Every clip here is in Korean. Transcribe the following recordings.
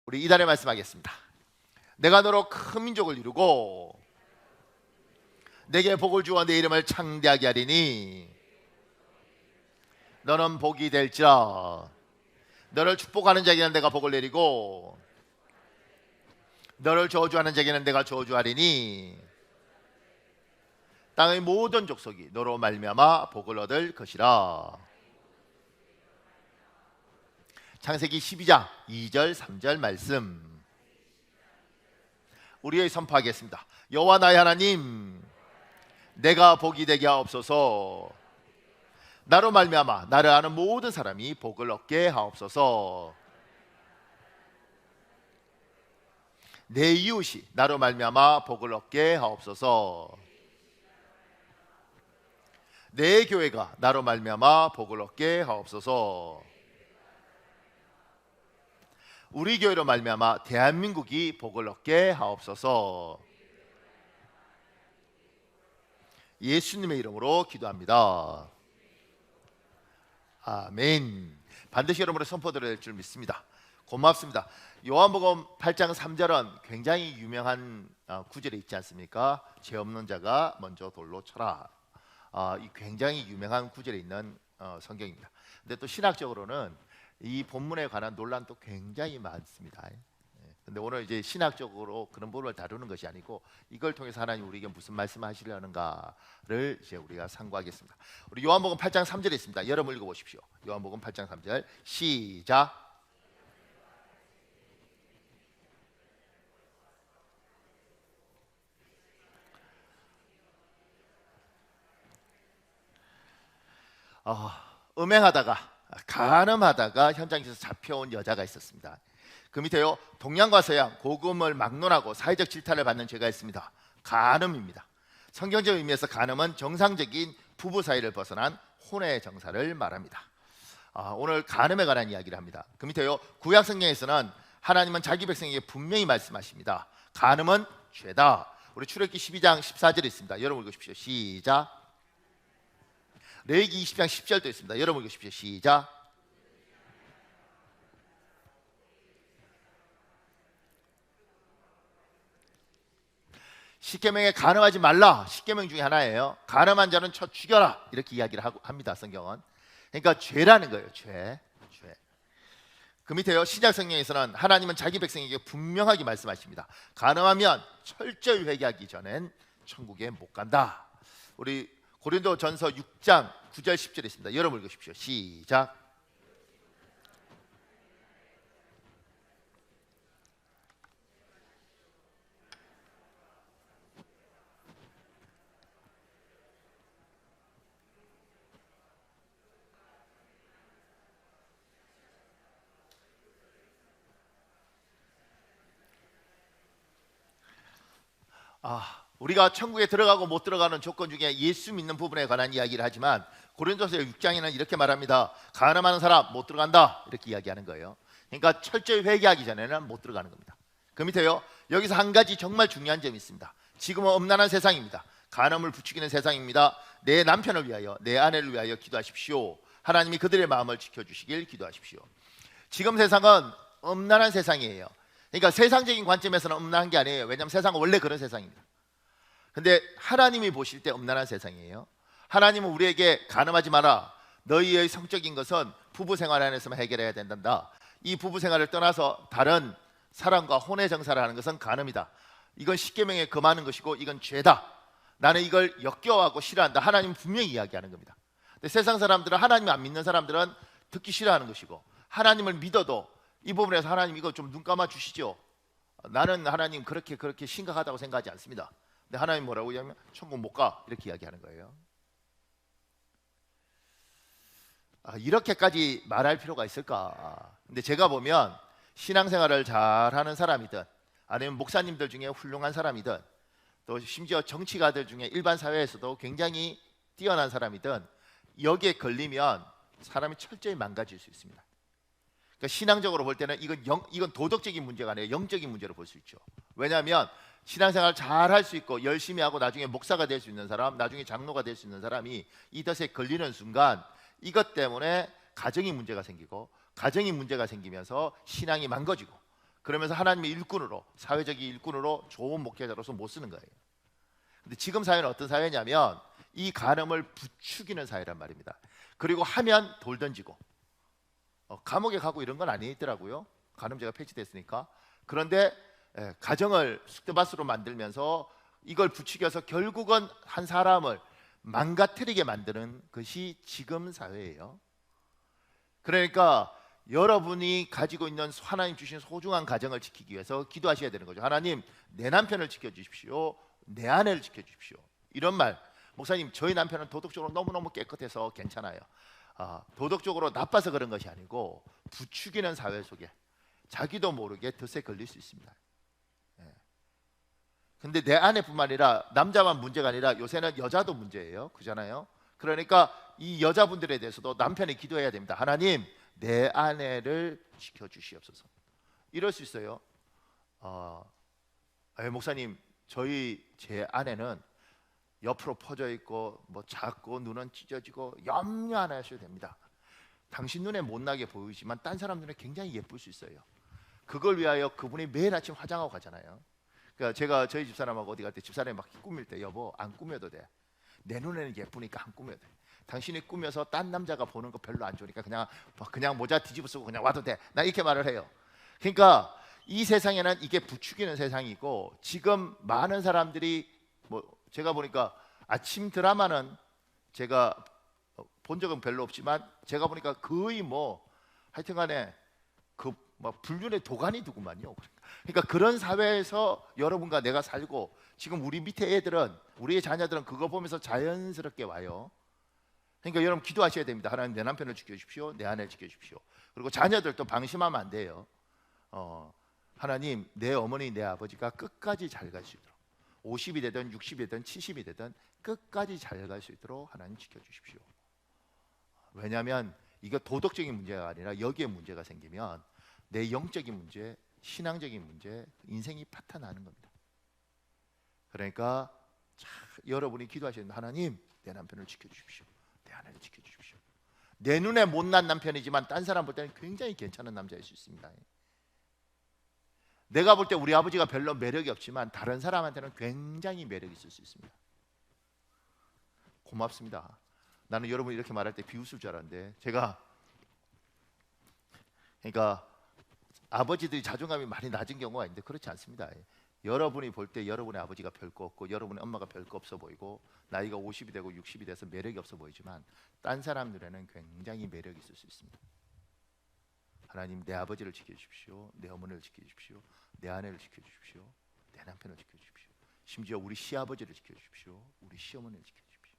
우리 이달의 말씀하겠습니다. 내가 너로 큰 민족을 이루고 내게 복을 주어 내 이름을 창대하게 하리니 너는 복이 될지라. 너를 축복하는 자에게는 내가 복을 내리고 너를 저주하는 자에게는 내가 저주하리니 땅의 모든 족속이 너로 말미암아 복을 얻을 것이라. 창세기 12장 2절 3절 말씀 우리의 선포하겠습니다. 여호와 나의 하나님, 내가 복이 되게 하옵소서. 나로 말미암아 나를 아는 모든 사람이 복을 얻게 하옵소서. 내 이웃이 나로 말미암아 복을 얻게 하옵소서. 내 교회가 나로 말미암아 복을 얻게 하옵소서. 우리 교회로 말미암아 대한민국이 복을 얻게 하옵소서. 예수님의 이름으로 기도합니다. 아멘. 반드시 여러분의 선포드릴 줄 믿습니다. 고맙습니다. 요한복음 8장 3절은 굉장히 유명한 구절이 있지 않습니까? 죄 없는 자가 먼저 돌로 쳐라. 이 굉장히 유명한 구절이 있는 성경입니다. 근데 또 신학적으로는 이 본문에 관한 논란도 굉장히 많습니다. 근데 오늘 이제 신학적으로 그런 부분을 다루는 것이 아니고 이걸 통해서 하나님 우리에게 무슨 말씀하시려는가를 이제 우리가 상고하겠습니다. 우리 요한복음 8장 3절에 있습니다. 여러분 읽어보십시오. 요한복음 8장 3절 시작. 음행하다가 간음하다가 현장에서 잡혀온 여자가 있었습니다. 그 밑에요, 동양과 서양 고금을 막론하고 사회적 질타를 받는 죄가 있습니다. 간음입니다. 성경적 의미에서 간음은 정상적인 부부 사이를 벗어난 혼의 정사를 말합니다. 오늘 간음에 관한 이야기를 합니다. 그 밑에요, 구약 성경에서는 하나님은 자기 백성에게 분명히 말씀하십니다. 간음은 죄다. 우리 출애굽기 12장 14절에 있습니다. 여러분 읽으십시오. 시작. 레위기 20장 10절도 있습니다. 여러분 읽으십시오. 시작. 십계명에 간음하지 말라. 십계명 중에 하나예요. 간음한 자는 쳐 죽여라. 이렇게 이야기를 합니다. 성경은. 그러니까 죄라는 거예요. 죄. 그 밑에요, 신약 성경에서는 하나님은 자기 백성에게 분명하게 말씀하십니다. 간음하면 철저히 회개하기 전엔 천국에 못 간다. 우리 고린도전서 6장 9절 10절에 있습니다. 여러분 읽으십시오. 시작. 우리가 천국에 들어가고 못 들어가는 조건 중에 예수 믿는 부분에 관한 이야기를 하지만 고린도서 6장에는 이렇게 말합니다. 간음하는 사람 못 들어간다. 이렇게 이야기하는 거예요. 그러니까 철저히 회개하기 전에는 못 들어가는 겁니다. 그 밑에요, 여기서 한 가지 정말 중요한 점이 있습니다. 지금은 엄난한 세상입니다. 간음을 부추기는 세상입니다. 내 남편을 위하여, 내 아내를 위하여 기도하십시오. 하나님이 그들의 마음을 지켜주시길 기도하십시오. 지금 세상은 엄난한 세상이에요. 그러니까 세상적인 관점에서는 엄난한 게 아니에요. 왜냐하면 세상은 원래 그런 세상입니다. 근데 하나님이 보실 때 엄난한 세상이에요. 하나님은 우리에게 간음하지 마라. 너희의 성적인 것은 부부 생활 안에서만 해결해야 된단다. 이 부부 생활을 떠나서 다른 사람과 혼의 정사를 하는 것은 간음이다. 이건 십계명에 금하는 것이고 이건 죄다. 나는 이걸 역겨워하고 싫어한다. 하나님은 분명히 이야기하는 겁니다. 근데 세상 사람들은, 하나님 안 믿는 사람들은 듣기 싫어하는 것이고, 하나님을 믿어도 이 부분에서 하나님 이거 좀 눈 감아 주시죠. 나는 하나님 그렇게 심각하다고 생각하지 않습니다. 근데 하나님 뭐라고 하냐면 천국 못 가. 이렇게 이야기하는 거예요. 이렇게까지 말할 필요가 있을까? 근데 제가 보면 신앙생활을 잘하는 사람이든 아니면 목사님들 중에 훌륭한 사람이든 또 심지어 정치가들 중에 일반 사회에서도 굉장히 뛰어난 사람이든 여기에 걸리면 사람이 철저히 망가질 수 있습니다. 그러니까 신앙적으로 볼 때는 이건 도덕적인 문제가 아니라 영적인 문제로 볼 수 있죠. 왜냐하면 신앙생활 잘 할 수 있고 열심히 하고 나중에 목사가 될 수 있는 사람, 나중에 장로가 될 수 있는 사람이 이 덫에 걸리는 순간 이것 때문에 가정이 문제가 생기고, 가정이 문제가 생기면서 신앙이 망가지고, 그러면서 하나님의 일꾼으로, 사회적인 일꾼으로 좋은 목회자로서 못 쓰는 거예요. 근데 지금 사회는 어떤 사회냐면 이 간음을 부추기는 사회란 말입니다. 그리고 하면 돌 던지고, 감옥에 가고 이런 건 아니더라고요. 간음죄가 폐지됐으니까. 그런데 가정을 쑥대밭으로 만들면서 이걸 부추겨서 결국은 한 사람을 망가뜨리게 만드는 것이 지금 사회예요. 그러니까 여러분이 가지고 있는 하나님 주신 소중한 가정을 지키기 위해서 기도하셔야 되는 거죠. 하나님, 내 남편을 지켜주십시오. 내 아내를 지켜주십시오. 이런 말, 목사님 저희 남편은 도덕적으로 너무너무 깨끗해서 괜찮아요. 도덕적으로 나빠서 그런 것이 아니고 부추기는 사회 속에 자기도 모르게 덫에 걸릴 수 있습니다. 근데 내 아내뿐만 아니라 남자만 문제가 아니라 요새는 여자도 문제예요. 그잖아요. 그러니까 이 여자분들에 대해서도 남편이 기도해야 됩니다. 하나님, 내 아내를 지켜주시옵소서. 이럴 수 있어요. 목사님, 제 아내는 옆으로 퍼져 있고 뭐 작고 눈은 찢어지고 염려 안 하셔도 됩니다. 당신 눈에 못나게 보이지만 딴 사람 눈에 굉장히 예쁠 수 있어요. 그걸 위하여 그분이 매일 아침 화장하고 가잖아요. 그러니까 제가 저희 집사람하고 어디 갈 때 집사람이 막 꾸밀 때, 여보 안 꾸며도 돼. 내 눈에는 예쁘니까 안 꾸며도 돼. 당신이 꾸며서 딴 남자가 보는 거 별로 안 좋으니까 그냥 모자 뒤집어 쓰고 그냥 와도 돼. 나 이렇게 말을 해요. 그러니까 이 세상에는 이게 부추기는 세상이고, 지금 많은 사람들이 제가 보니까 아침 드라마는 제가 본 적은 별로 없지만 제가 보니까 거의 하여튼간에 불륜의 도가니더구만요. 그러니까 그런 사회에서 여러분과 내가 살고, 지금 우리 밑에 애들은, 우리의 자녀들은 그거 보면서 자연스럽게 와요. 그러니까 여러분 기도하셔야 됩니다. 하나님, 내 남편을 지켜주십시오. 내 아내를 지켜주십시오. 그리고 자녀들도 방심하면 안 돼요. 하나님, 내 어머니 내 아버지가 끝까지 잘 갈 수 있도록, 50이 되든 60이 되든 70이 되든 끝까지 잘 갈 수 있도록 하나님 지켜주십시오. 왜냐하면 이거 도덕적인 문제가 아니라 여기에 문제가 생기면 내 영적인 문제, 신앙적인 문제, 인생이 파탄나는 겁니다. 그러니까 여러분이 기도하시는, 하나님, 내 남편을 지켜주십시오. 내 아내를 지켜주십시오. 내 눈에 못난 남편이지만 딴 사람 볼 때는 굉장히 괜찮은 남자일 수 있습니다. 내가 볼 때 우리 아버지가 별로 매력이 없지만 다른 사람한테는 굉장히 매력이 있을 수 있습니다. 고맙습니다. 나는 여러분이 이렇게 말할 때 비웃을 줄 알았는데, 그러니까 아버지들이 자존감이 많이 낮은 경우가 있는데 그렇지 않습니다. 여러분이 볼 때 여러분의 아버지가 별거 없고 여러분의 엄마가 별거 없어 보이고 나이가 50이 되고 60이 돼서 매력이 없어 보이지만 딴 사람 눈에는 굉장히 매력이 있을 수 있습니다. 하나님, 내 아버지를 지켜주십시오. 내 어머니를 지켜주십시오. 내 아내를 지켜주십시오. 내 남편을 지켜주십시오. 심지어 우리 시아버지를 지켜주십시오. 우리 시어머니를 지켜주십시오.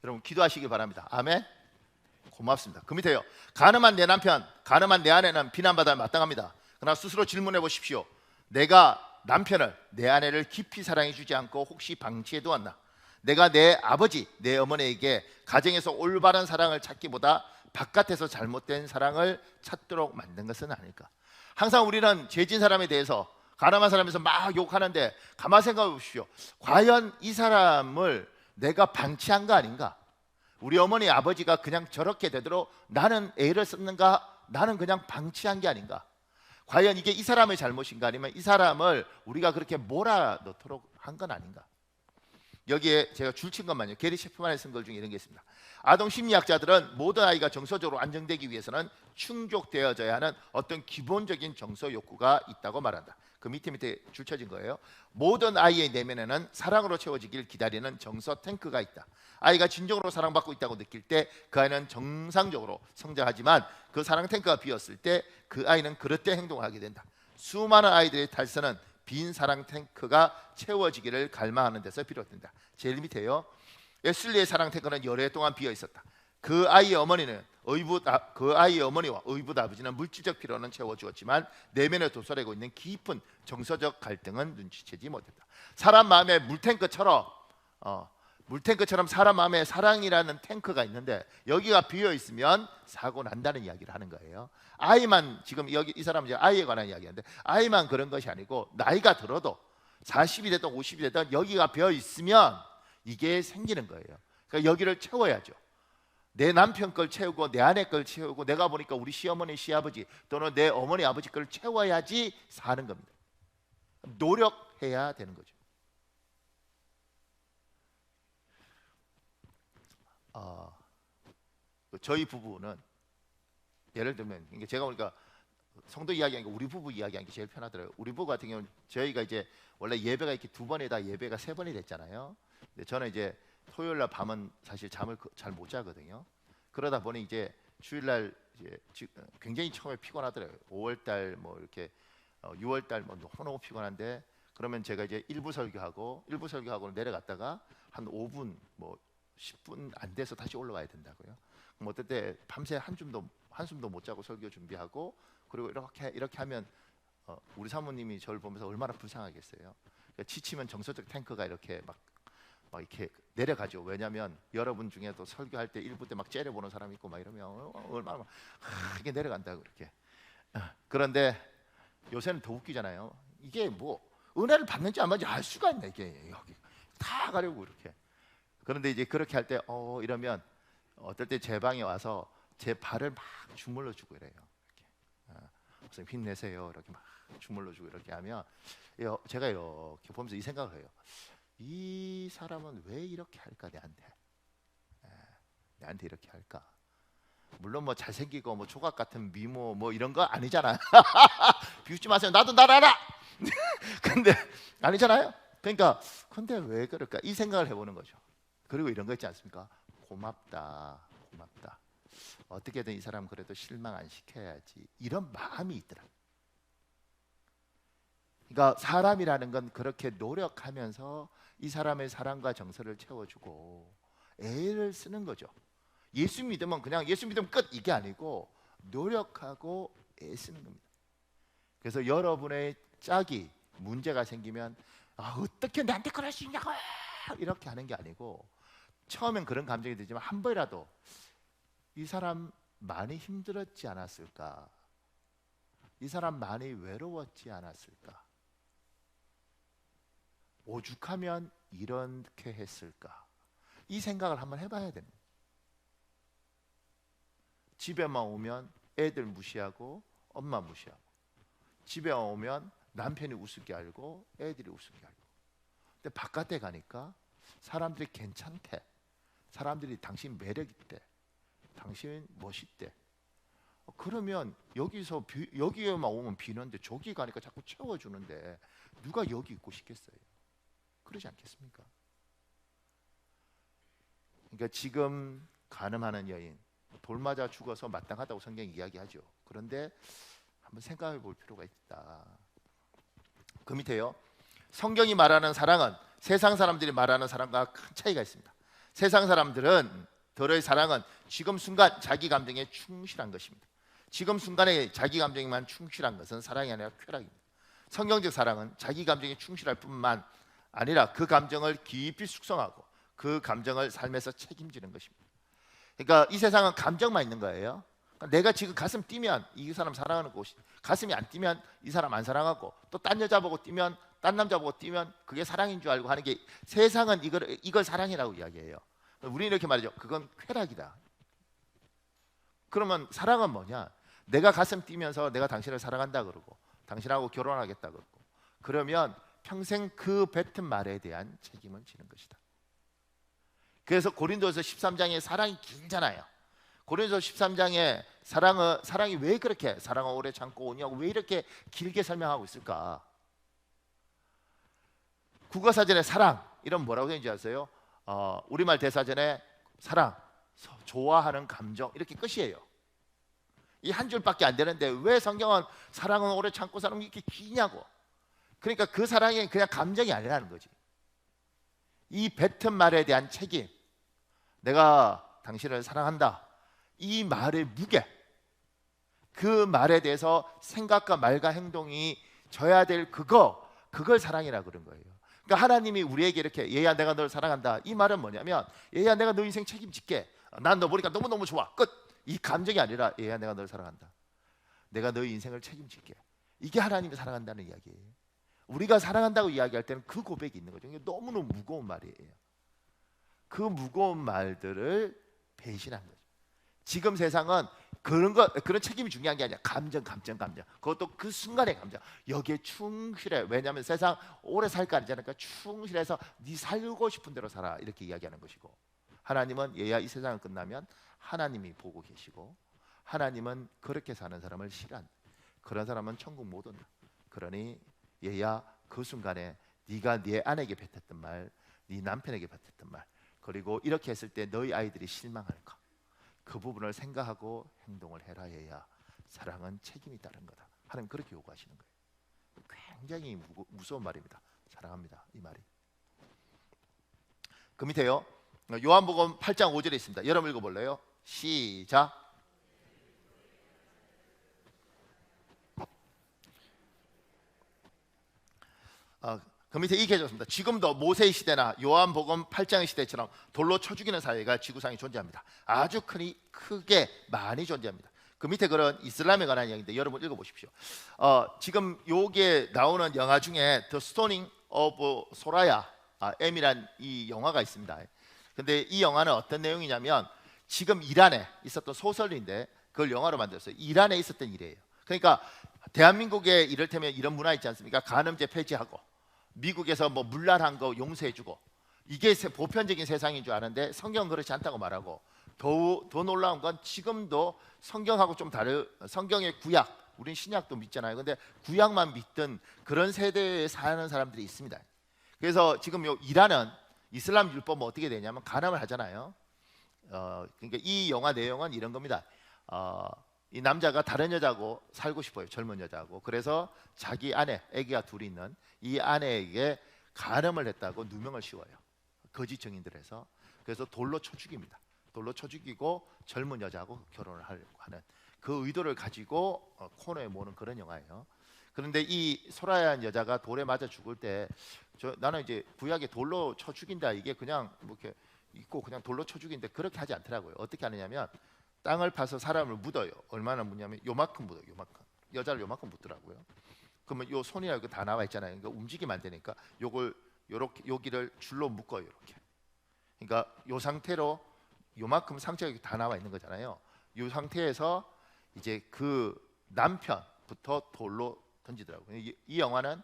여러분 기도하시기 바랍니다. 아멘. 고맙습니다. 그 밑에요. 가늠한 내 남편, 가늠한 내 아내는 비난받아 마땅합니다. 그러나 스스로 질문해 보십시오. 내가 남편을, 내 아내를 깊이 사랑해 주지 않고 혹시 방치해 두었나? 내가 내 아버지, 내 어머니에게 가정에서 올바른 사랑을 찾기보다 바깥에서 잘못된 사랑을 찾도록 만든 것은 아닐까? 항상 우리는 죄진 사람에 대해서, 가늠한 사람에서 막 욕하는데 가만 생각해 보십시오. 과연 이 사람을 내가 방치한 거 아닌가? 우리 어머니 아버지가 그냥 저렇게 되도록 나는 애를 썼는가? 나는 그냥 방치한 게 아닌가? 과연 이게 이 사람의 잘못인가? 아니면 이 사람을 우리가 그렇게 몰아넣도록 한 건 아닌가? 여기에 제가 줄친 것만요. 게리 셰프만이 쓴 글 중에 이런 게 있습니다. 아동 심리학자들은 모든 아이가 정서적으로 안정되기 위해서는 충족되어져야 하는 어떤 기본적인 정서 욕구가 있다고 말한다. 그 밑에 줄쳐진 거예요. 모든 아이의 내면에는 사랑으로 채워지길 기다리는 정서 탱크가 있다. 아이가 진정으로 사랑받고 있다고 느낄 때 그 아이는 정상적으로 성장하지만 그 사랑 탱크가 비었을 때 그 아이는 그릇된 행동을 하게 된다. 수많은 아이들의 탈선은 빈 사랑 탱크가 채워지기를 갈망하는 데서 비롯된다. 제일 밑에요. 웨슬리의 사랑 탱크는 여러 해 동안 비어 있었다. 그 아이의 어머니와 의붓 아버지는 물질적 필요는 채워주었지만 내면에 도사리고 있는 깊은 정서적 갈등은 눈치채지 못했다. 사람 마음에 물탱크처럼 사람 마음에 사랑이라는 탱크가 있는데 여기가 비어 있으면 사고 난다는 이야기를 하는 거예요. 아이만, 지금 여기 이 사람은 이제 아이에 관한 이야기인데, 아이만 그런 것이 아니고 나이가 들어도 40이 됐든 50이 됐든 여기가 비어 있으면 이게 생기는 거예요. 그러니까 여기를 채워야죠. 내 남편 걸 채우고 내 아내 걸 채우고 내가 보니까 우리 시어머니 시아버지 또는 내 어머니 아버지 걸 채워야지 사는 겁니다. 노력해야 되는 거죠. 저희 부부는 예를 들면 이게 제가 보니까 성도 이야기하니까 우리 부부 이야기하는 게 제일 편하더라고요. 우리 부부 같은 경우는 저희가 이제 원래 예배가 이렇게 2번에다 예배가 3번이 됐잖아요. 근데 저는 이제 토요일 날 밤은 사실 잠을 잘 못 자거든요. 그러다 보니 이제 주일날 이제 굉장히 처음에 피곤하더라고요. 5월달 뭐 이렇게 6월달 뭐 너무너무 피곤한데 그러면 제가 이제 일부 설교하고 내려갔다가 한 5분 뭐 10분 안 돼서 다시 올라와야 된다고요. 그럼 어떨 때 밤새 한숨도 못 자고 설교 준비하고 그리고 이렇게 하면 우리 사모님이 저를 보면서 얼마나 불쌍하겠어요. 그러니까 지치면 정서적 탱크가 이렇게 막 이렇게 내려가죠. 왜냐하면 여러분 중에도 설교할 때 일부 때 막 째려보는 사람 있고 막 이러면 얼마나 이게 내려간다고 그렇게. 그런데 요새는 더 웃기잖아요. 이게 뭐 은혜를 받는지 안 받는지 알 수가 있나 이게 여기 다 가려고 이렇게. 그런데 이제 그렇게 할 때 이러면 어떨 때 제 방에 와서 제 발을 막 주물러 주고 이래요. 이렇게. 선생님 힘내세요. 이렇게 막 주물러 주고 이렇게 하면 제가 이렇게 보면서 이 생각을 해요. 이 사람은 왜 이렇게 할까 내한테 이렇게 할까? 물론 뭐 잘생기고 뭐 조각 같은 미모 뭐 이런 거 아니잖아. 비웃지 마세요. 나도 날 알아. 근데 아니잖아요. 그러니까 근데 왜 그럴까? 이 생각을 해보는 거죠. 그리고 이런 거 있지 않습니까? 고맙다. 어떻게든 이 사람 그래도 실망 안 시켜야지. 이런 마음이 있더라. 그러니까 사람이라는 건 그렇게 노력하면서 이 사람의 사랑과 정서를 채워주고 애를 쓰는 거죠. 예수 믿으면 그냥 예수 믿으면 끝 이게 아니고 노력하고 애 쓰는 겁니다. 그래서 여러분의 짝이 문제가 생기면 어떻게 나한테 그럴 수 있냐고 이렇게 하는 게 아니고 처음엔 그런 감정이 들지만 한 번이라도 이 사람 많이 힘들었지 않았을까? 이 사람 많이 외로웠지 않았을까? 오죽하면 이렇게 했을까? 이 생각을 한번 해봐야 됩니다. 집에만 오면 애들 무시하고 엄마 무시하고 집에 오면 남편이 우습게 알고 애들이 우습게 알고 근데 바깥에 가니까 사람들이 괜찮대. 사람들이 당신 매력 있대. 당신 멋있대. 그러면 여기에만 오면 비는데 저기 가니까 자꾸 채워주는데 누가 여기 있고 싶겠어요? 그러지 않겠습니까? 그러니까 지금 간음하는 여인 돌 맞아 죽어서 마땅하다고 성경이 이야기하죠. 그런데 한번 생각해 볼 필요가 있다. 그 밑에요. 성경이 말하는 사랑은 세상 사람들이 말하는 사랑과 큰 차이가 있습니다. 세상 사람들은 들의 사랑은 지금 순간 자기 감정에 충실한 것입니다. 지금 순간에 자기 감정에만 충실한 것은 사랑이 아니라 쾌락입니다. 성경적 사랑은 자기 감정에 충실할 뿐만 아니라 그 감정을 깊이 숙성하고 그 감정을 삶에서 책임지는 것입니다. 그러니까 이 세상은 감정만 있는 거예요. 내가 지금 가슴 뛰면 이 사람 사랑하는 곳이, 가슴이 안 뛰면 이 사람 안 사랑하고, 또 딴 여자 보고 뛰면 딴 남자 보고 뛰면 그게 사랑인 줄 알고 하는 게, 세상은 이걸 사랑이라고 이야기해요. 우리는 이렇게 말이죠. 그건 쾌락이다. 그러면 사랑은 뭐냐? 내가 가슴 뛰면서 내가 당신을 사랑한다 그러고 당신하고 결혼하겠다 그러고, 그러면 평생 그 뱉은 말에 대한 책임을 지는 것이다. 그래서 고린도서 13장에 사랑이 길잖아요. 고린도서 13장에 사랑이 왜 그렇게 사랑은 오래 참고 오냐고 왜 이렇게 길게 설명하고 있을까? 국어사전에 사랑 이런 뭐라고 되는지 아세요? 우리말 대사전에 사랑, 좋아하는 감정 이렇게 끝이에요. 이 한 줄밖에 안 되는데 왜 성경은 사랑은 오래 참고 사랑이 이렇게 기냐고. 그러니까 그 사랑이 그냥 감정이 아니라는 거지. 이 뱉은 말에 대한 책임, 내가 당신을 사랑한다, 이 말의 무게, 그 말에 대해서 생각과 말과 행동이 져야 될 그걸 사랑이라고 그런 거예요. 그러니까 하나님이 우리에게 이렇게 얘야 내가 널 사랑한다, 이 말은 뭐냐면 얘야 내가 너 인생 책임질게, 난 너 보니까 너무너무 좋아, 끝. 이 감정이 아니라 얘야 내가 널 사랑한다, 내가 너의 인생을 책임질게. 이게 하나님이 사랑한다는 이야기예요. 우리가 사랑한다고 이야기할 때는 그 고백이 있는 거죠. 이게 너무너무 무거운 말이에요. 그 무거운 말들을 배신한 거죠. 지금 세상은 그런 책임이 중요한 게 아니야. 감정. 그것도 그 순간의 감정. 여기에 충실해. 왜냐하면 세상 오래 살 거 아니잖아. 그러니까 충실해서 네 살고 싶은 대로 살아. 이렇게 이야기하는 것이고, 하나님은 얘야 이 세상을 끝나면 하나님이 보고 계시고, 하나님은 그렇게 사는 사람을 싫어한다. 그런 사람은 천국 못 온다. 그러니 얘야 그 순간에 네가 네 아내에게 뱉었던 말, 네 남편에게 뱉었던 말, 그리고 이렇게 했을 때 너희 아이들이 실망할까, 그 부분을 생각하고 행동을 해라. 얘야 사랑은 책임이 따른 거다. 하나님 그렇게 요구하시는 거예요. 굉장히 무서운 말입니다. 사랑합니다 이 말이. 그 밑에요, 요한복음 8장 5절에 있습니다. 여러분 읽어볼래요? 시작. 그 밑에 이렇게 해줬습니다. 지금도 모세의 시대나 요한복음 8장의 시대처럼 돌로 쳐 죽이는 사회가 지구상에 존재합니다. 아주 크게 많이 존재합니다. 그 밑에 그런 이슬람에 관한 이야기인데 여러분 읽어보십시오. 지금 여기에 나오는 영화 중에 The Stoning of Soraya M이란 이 영화가 있습니다. 근데 이 영화는 어떤 내용이냐면 지금 이란에 있었던 소설인데 그걸 영화로 만들었어요. 이란에 있었던 일이에요. 그러니까 대한민국에 이를테면 이런 문화 있지 않습니까? 간음죄 폐지하고 미국에서 뭐 문란한 거 용서해주고, 이게 보편적인 세상인 줄 아는데 성경은 그렇지 않다고 말하고, 더 놀라운 건 지금도 성경하고 좀 다른, 성경의 구약, 우린 신약도 믿잖아요. 근데 구약만 믿던 그런 세대에 사는 사람들이 있습니다. 그래서 지금 요 이란은 이슬람 율법은 어떻게 되냐면 간음을 하잖아요. 그러니까 이 영화 내용은 이런 겁니다. 이 남자가 다른 여자하고 살고 싶어요. 젊은 여자하고. 그래서 자기 아내, 아기가 둘이 있는 이 아내에게 간음을 했다고 누명을 씌워요. 거짓 증인들 해서. 그래서 돌로 쳐 죽입니다. 돌로 쳐 죽이고 젊은 여자하고 결혼을 하려고 하는 그 의도를 가지고 코너에 모는 그런 영화예요. 그런데 이 소라야한 여자가 돌에 맞아 죽을 때 나는 이제 구약에 돌로 쳐 죽인다 이게 그냥 뭐 이렇게 있고 그냥 돌로 쳐 죽인데 그렇게 하지 않더라고요. 어떻게 하느냐면 땅을 파서 사람을 묻어요. 얼마나 묻냐면 요만큼 묻어요. 요만큼. 여자를 요만큼 묻더라고요. 그러면 요 손이나 이거 다 나와 있잖아요. 그러니까 움직이면 안 되니까 요걸 요렇게 여기를 줄로 묶어요. 이렇게. 그러니까 요 상태로 요만큼 상처가 다 나와 있는 거잖아요. 요 상태에서 이제 그 남편부터 돌로 던지더라고요. 이 영화는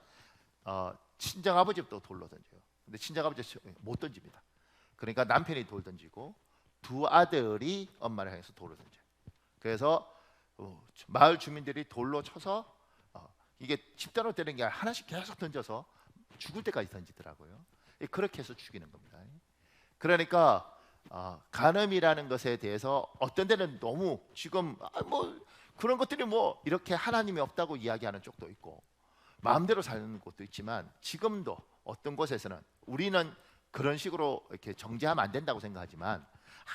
친정 아버지부터 돌로 던져요. 근데 친정 아버지 못 던집니다. 그러니까 남편이 돌 던지고 두 아들이 엄마를 향해서 돌을 던져요. 그래서 마을 주민들이 돌로 쳐서 이게 집단으로 되는 게 하나씩 계속 던져서 죽을 때까지 던지더라고요. 그렇게 해서 죽이는 겁니다. 그러니까 간음이라는 것에 대해서 어떤 데는 너무 지금 뭐 그런 것들이 뭐 이렇게 하나님이 없다고 이야기하는 쪽도 있고 마음대로 사는 곳도 있지만, 지금도 어떤 곳에서는 우리는 그런 식으로 이렇게 정죄하면 안 된다고 생각하지만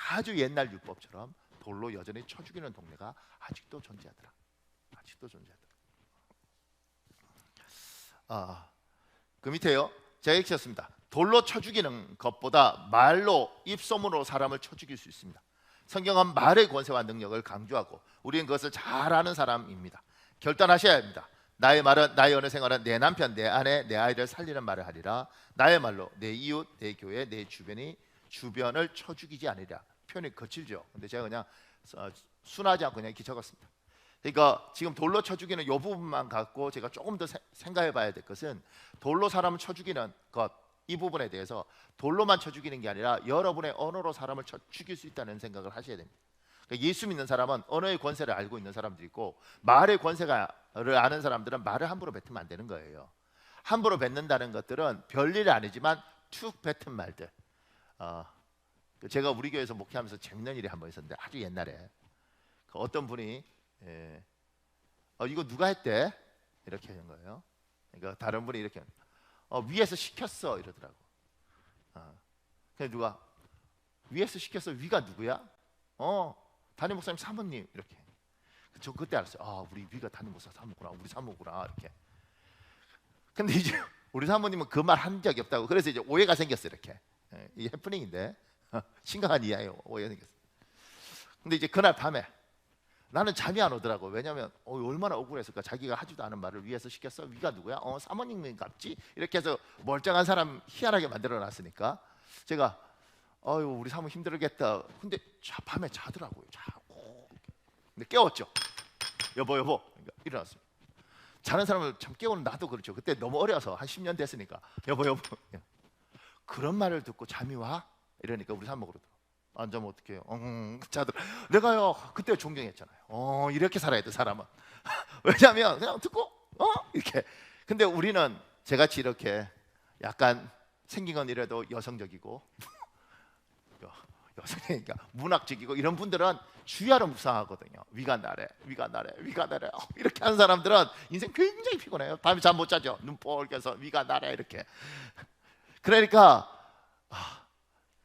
아주 옛날 율법처럼 돌로 여전히 쳐 죽이는 동네가 아직도 존재하더라. 아직도 존재하더라. 그 밑에요. 제가 이렇게 썼습니다. 돌로 쳐 죽이는 것보다 말로 입소문으로 사람을 쳐 죽일 수 있습니다. 성경은 말의 권세와 능력을 강조하고 우리는 그것을 잘 아는 사람입니다. 결단하셔야 합니다. 나의 말은, 나의 언어 생활은 내 남편, 내 아내, 내 아이를 살리는 말을 하리라. 나의 말로 내 이웃, 내 교회, 내 주변을 쳐 죽이지 않으리라. 표현이 거칠죠. 근데 제가 그냥 순하지 않고 그냥 이렇게 적었습니다. 그러니까 지금 돌로 쳐 죽이는 이 부분만 갖고 제가 조금 더 생각해 봐야 될 것은, 돌로 사람을 쳐 죽이는 것, 이 부분에 대해서 돌로만 쳐 죽이는 게 아니라 여러분의 언어로 사람을 쳐 죽일 수 있다는 생각을 하셔야 됩니다. 그러니까 예수 믿는 사람은 언어의 권세를 알고 있는 사람들이 있고, 말의 권세를 아는 사람들은 말을 함부로 뱉으면 안 되는 거예요. 함부로 뱉는다는 것들은 별일이 아니지만 툭 뱉은 말들. 제가 우리 교회에서 목회하면서 재밌는 일이 한 번 있었는데, 아주 옛날에 어떤 분이 이거 누가 했대? 이렇게 하는 거예요. 그러니까 다른 분이 이렇게 위에서 시켰어 이러더라고. 그래서 누가 위에서 시켰어? 위가 누구야? 담임 목사님 사모님 이렇게. 저 그때 알았어요. 우리 위가 담임 목사 사모구나, 우리 사모구나 이렇게. 근데 이제 우리 사모님은 그 말 한 적이 없다고. 그래서 이제 오해가 생겼어요. 이렇게. 이 해프닝인데 심각한 이야기예요. 오해가 생겼어요. 근데 이제 그날 밤에 나는 잠이 안 오더라고. 왜냐하면 얼마나 억울했을까. 자기가 하지도 않은 말을 위에서 시켰어? 위가 누구야? 사모님 같지? 이렇게 해서 멀쩡한 사람 희한하게 만들어 놨으니까 제가 우리 사모 힘들겠다. 근데 밤에 자더라고요. 자고 근데 깨웠죠. 여보 그러니까 일어났습니다. 자는 사람을 참 깨우는 나도 그렇죠. 그때 너무 어려서 한 10년 됐으니까 여보 그런 말을 듣고 잠이 와? 이러니까 우리 사람 그러더라고. 안 자면 어떡해요? 자들 내가요 그때 존경했잖아요. 이렇게 살아야 돼 사람은. 왜냐하면 그냥 듣고 이렇게. 근데 우리는 저같이 이렇게 약간 생긴 건 이래도 여성적이고 여성이니까 문학적이고 이런 분들은 주야로 묵상하거든요. 위가 나래 이렇게 하는 사람들은 인생 굉장히 피곤해요. 밤에 잠 못 자죠. 눈 뻘개서 위가 나래 이렇게. 그러니까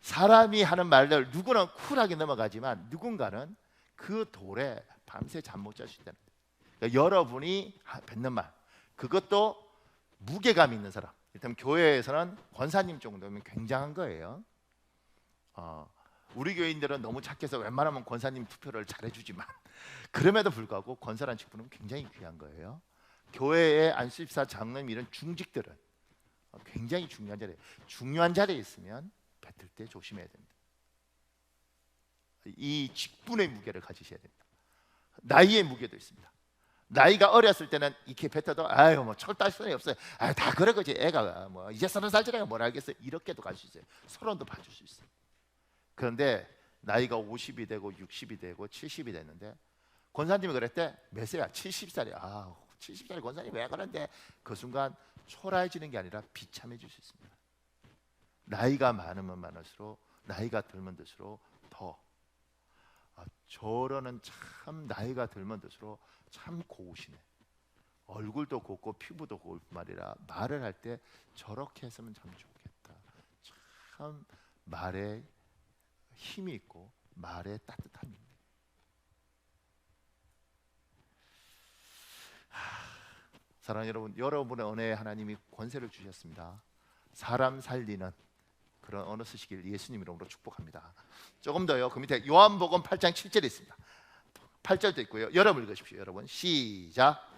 사람이 하는 말들 누구는 쿨하게 넘어가지만 누군가는 그 돌에 밤새 잠 못 잘 수 있다는 거예요. 그러니까 여러분이 뱉는 말 그것도 무게감 있는 사람, 일단 교회에서는 권사님 정도면 굉장한 거예요. 우리 교인들은 너무 착해서 웬만하면 권사님 투표를 잘해주지만 그럼에도 불구하고 권사라는 직분은 굉장히 귀한 거예요. 교회의 안수집사, 장로님 이런 중직들은 굉장히 중요한 자리에 있으면 뱉을 때 조심해야 됩니다. 이 직분의 무게를 가지셔야 됩니다. 나이의 무게도 있습니다. 나이가 어렸을 때는 이렇게 뱉어도 아유 뭐 철다할 수는 없어요. 다 그런 거지. 애가 뭐 이제 30살짜리가 뭘 알겠어요. 이렇게도 갈 수 있어요. 서론도 봐줄 수 있어요. 그런데 나이가 50이 되고 60이 되고 70이 됐는데 권사님이 그랬대. 몇 살이야? 70살이야. 70살이 권사님 왜 그런데 그 순간 초라해지는 게 아니라 비참해질 수 있습니다. 나이가 많으면 많을수록 나이가 들면 들수록 더 저러는 참 나이가 들면 들수록 참 고우시네. 얼굴도 곱고 피부도 고울 뿐만 아니라 말을 할 때 저렇게 했으면 참 좋겠다. 참 말에 힘이 있고 말에 따뜻함이 있네. 사랑하는 여러분, 여러분의 은혜에 하나님이 권세를 주셨습니다. 사람 살리는 그런 언어 쓰시길 예수님 이름으로 축복합니다. 조금 더요. 그 밑에 요한복음 8장 7절에 있습니다. 8절도 있고요. 여러분 읽으십시오. 여러분 시작.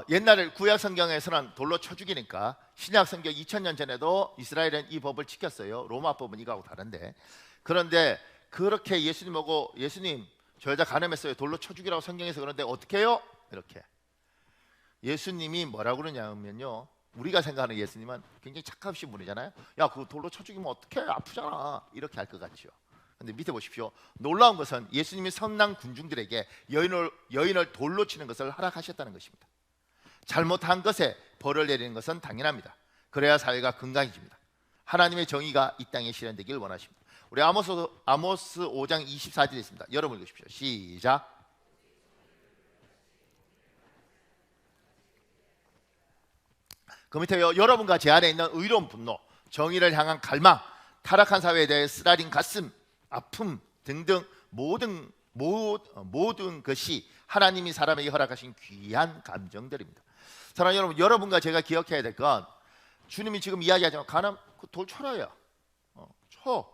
옛날에 구약 성경에서는 돌로 쳐 죽이니까 신약 성경 2000년 전에도 이스라엘은 이 법을 지켰어요. 로마 법은 이거하고 다른데. 그런데 그렇게 예수님 보고 예수님 저 여자 간음했어요. 돌로 쳐 죽이라고 성경에서 그런데 어떻게 해요? 이렇게 예수님이 뭐라고 그러냐면요, 우리가 생각하는 예수님은 굉장히 착하신 분이잖아요. 야 그거 돌로 쳐 죽이면 어떡해, 아프잖아, 이렇게 할 것 같죠. 근데 밑에 보십시오. 놀라운 것은 예수님이 성난 군중들에게 여인을 돌로 치는 것을 허락하셨다는 것입니다. 잘못한 것에 벌을 내리는 것은 당연합니다. 그래야 사회가 건강해집니다. 하나님의 정의가 이 땅에 실현되길 원하십니다. 우리 아모스 5장 24절에 있습니다. 여러분 읽으십시오. 시작. 그 밑에요. 여러분과 제 안에 있는 의로운 분노, 정의를 향한 갈망, 타락한 사회에 대해 쓰라린 가슴, 아픔 등등 모든 것이 하나님이 사람에게 허락하신 귀한 감정들입니다. 사랑하는 여러분, 여러분과 제가 기억해야 될 건 주님이 지금 이야기하지만 가난 돌 쳐라요. 쳐.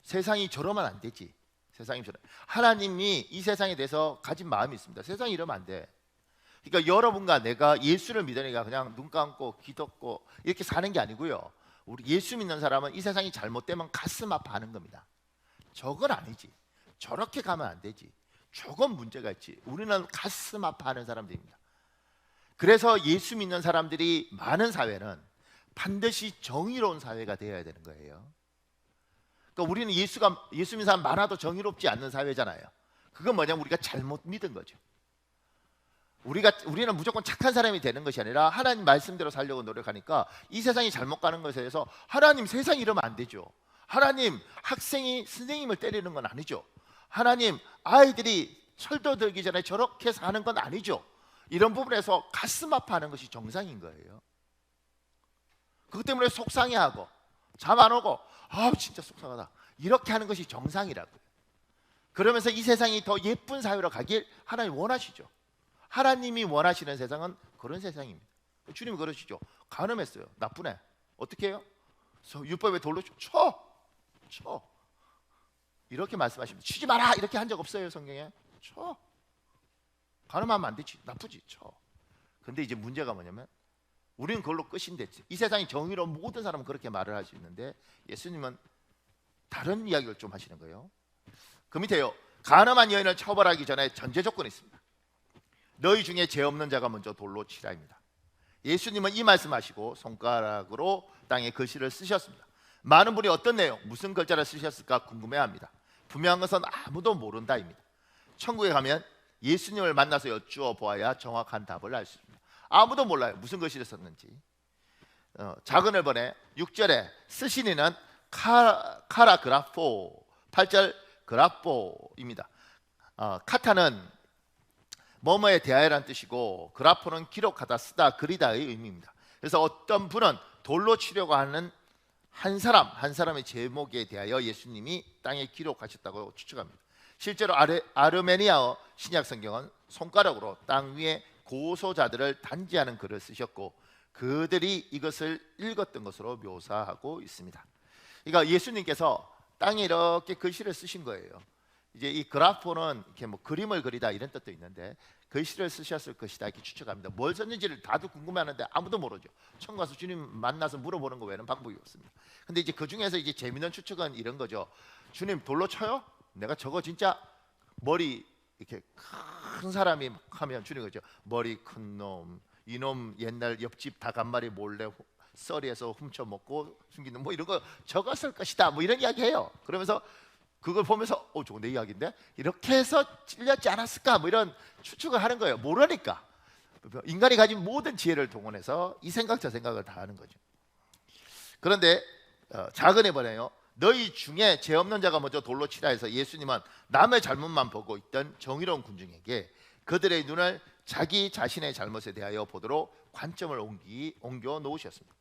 세상이 저러면 안 되지. 세상이 저러. 하나님이 이 세상에 대해서 가진 마음이 있습니다. 세상이 이러면 안 돼. 그러니까 여러분과 내가 예수를 믿으니까 그냥 눈 감고 기도고 이렇게 사는 게 아니고요. 우리 예수 믿는 사람은 이 세상이 잘못되면 가슴 아파하는 겁니다. 저건 아니지. 저렇게 가면 안 되지. 저건 문제가 있지. 우리는 가슴 아파하는 사람들입니다. 그래서 예수 믿는 사람들이 많은 사회는 반드시 정의로운 사회가 되어야 되는 거예요. 그러니까 우리는 예수 믿는 사람 많아도 정의롭지 않는 사회잖아요. 그건 뭐냐면 우리가 잘못 믿은 거죠. 우리는 무조건 착한 사람이 되는 것이 아니라 하나님 말씀대로 살려고 노력하니까 이 세상이 잘못 가는 것에 대해서 하나님 세상이 이러면 안 되죠. 하나님 학생이 선생님을 때리는 건 아니죠. 하나님 아이들이 철도 들기 전에 저렇게 사는 건 아니죠. 이런 부분에서 가슴 아파하는 것이 정상인 거예요. 그것 때문에 속상해하고 잠 안 오고 진짜 속상하다 이렇게 하는 것이 정상이라고요. 그러면서 이 세상이 더 예쁜 사회로 가길 하나님 원하시죠. 하나님이 원하시는 세상은 그런 세상입니다. 주님이 그러시죠. 간음했어요. 나쁘네. 어떻게 해요? 율법에 돌로 쳐. 이렇게 말씀하십니다. 치지 마라 이렇게 한 적 없어요. 성경에. 쳐. 간음하면 안 되지. 나쁘지. 쳐. 근데 이제 문제가 뭐냐면 우리는 그걸로 끝인데, 이 세상이 정의로운 모든 사람은 그렇게 말을 할 수 있는데 예수님은 다른 이야기를 좀 하시는 거예요. 그 밑에요. 간음한 여인을 처벌하기 전에 전제 조건이 있습니다. 너희 중에 죄 없는 자가 먼저 돌로 치라입니다. 예수님은 이 말씀하시고 손가락으로 땅에 글씨를 쓰셨습니다. 많은 분이 어떤 내용, 무슨 글자를 쓰셨을까 궁금해합니다. 분명한 것은 아무도 모른다입니다. 천국에 가면 예수님을 만나서 여쭈어 보아야 정확한 답을 알 수 있습니다. 아무도 몰라요, 무슨 글씨를 썼는지. 작은 앨범에 6절에 쓰시니는 카라그라포, 8절 그라포입니다. 카타는 뭐뭐에 대하여란 뜻이고 그라포는 기록하다, 쓰다, 그리다의 의미입니다. 그래서 어떤 분은 돌로 치려고 하는 한 사람의 제목에 대하여 예수님이 땅에 기록하셨다고 추측합니다. 실제로 아르메니아어 신약 성경은 손가락으로 땅 위에 고소자들을 단지하는 글을 쓰셨고 그들이 이것을 읽었던 것으로 묘사하고 있습니다. 그러니까 예수님께서 땅에 이렇게 글씨를 쓰신 거예요. 이제 이 그라포는 이렇게 뭐 그림을 그리다 이런 뜻도 있는데 글씨를 쓰셨을 것이다 이렇게 추측합니다. 뭘 썼는지를 다들 궁금해하는데 아무도 모르죠. 처음 가서 주님 만나서 물어보는 거 외에는 방법이 없습니다. 근데 이제 그 중에서 이제 재미있는 추측은 이런 거죠. 주님 돌로 쳐요? 내가 저거 진짜 머리 이렇게 큰 사람이 하면 주님 그죠? 머리 큰 놈, 이놈 옛날 옆집 닭 한 마리 몰래 썰이에서 훔쳐 먹고 숨기는 뭐 이런 거 적었을 것이다. 뭐 이런 이야기해요. 그러면서 그걸 보면서 저거 내 이야기인데 이렇게 해서 찔렸지 않았을까? 뭐 이런 추측을 하는 거예요. 모르니까. 인간이 가진 모든 지혜를 동원해서 이 생각 저 생각을 다 하는 거죠. 그런데 작은 해보네요. 너희 중에 죄 없는 자가 먼저 돌로 치라 해서 예수님은 남의 잘못만 보고 있던 정의로운 군중에게 그들의 눈을 자기 자신의 잘못에 대하여 보도록 관점을 옮겨 놓으셨습니다.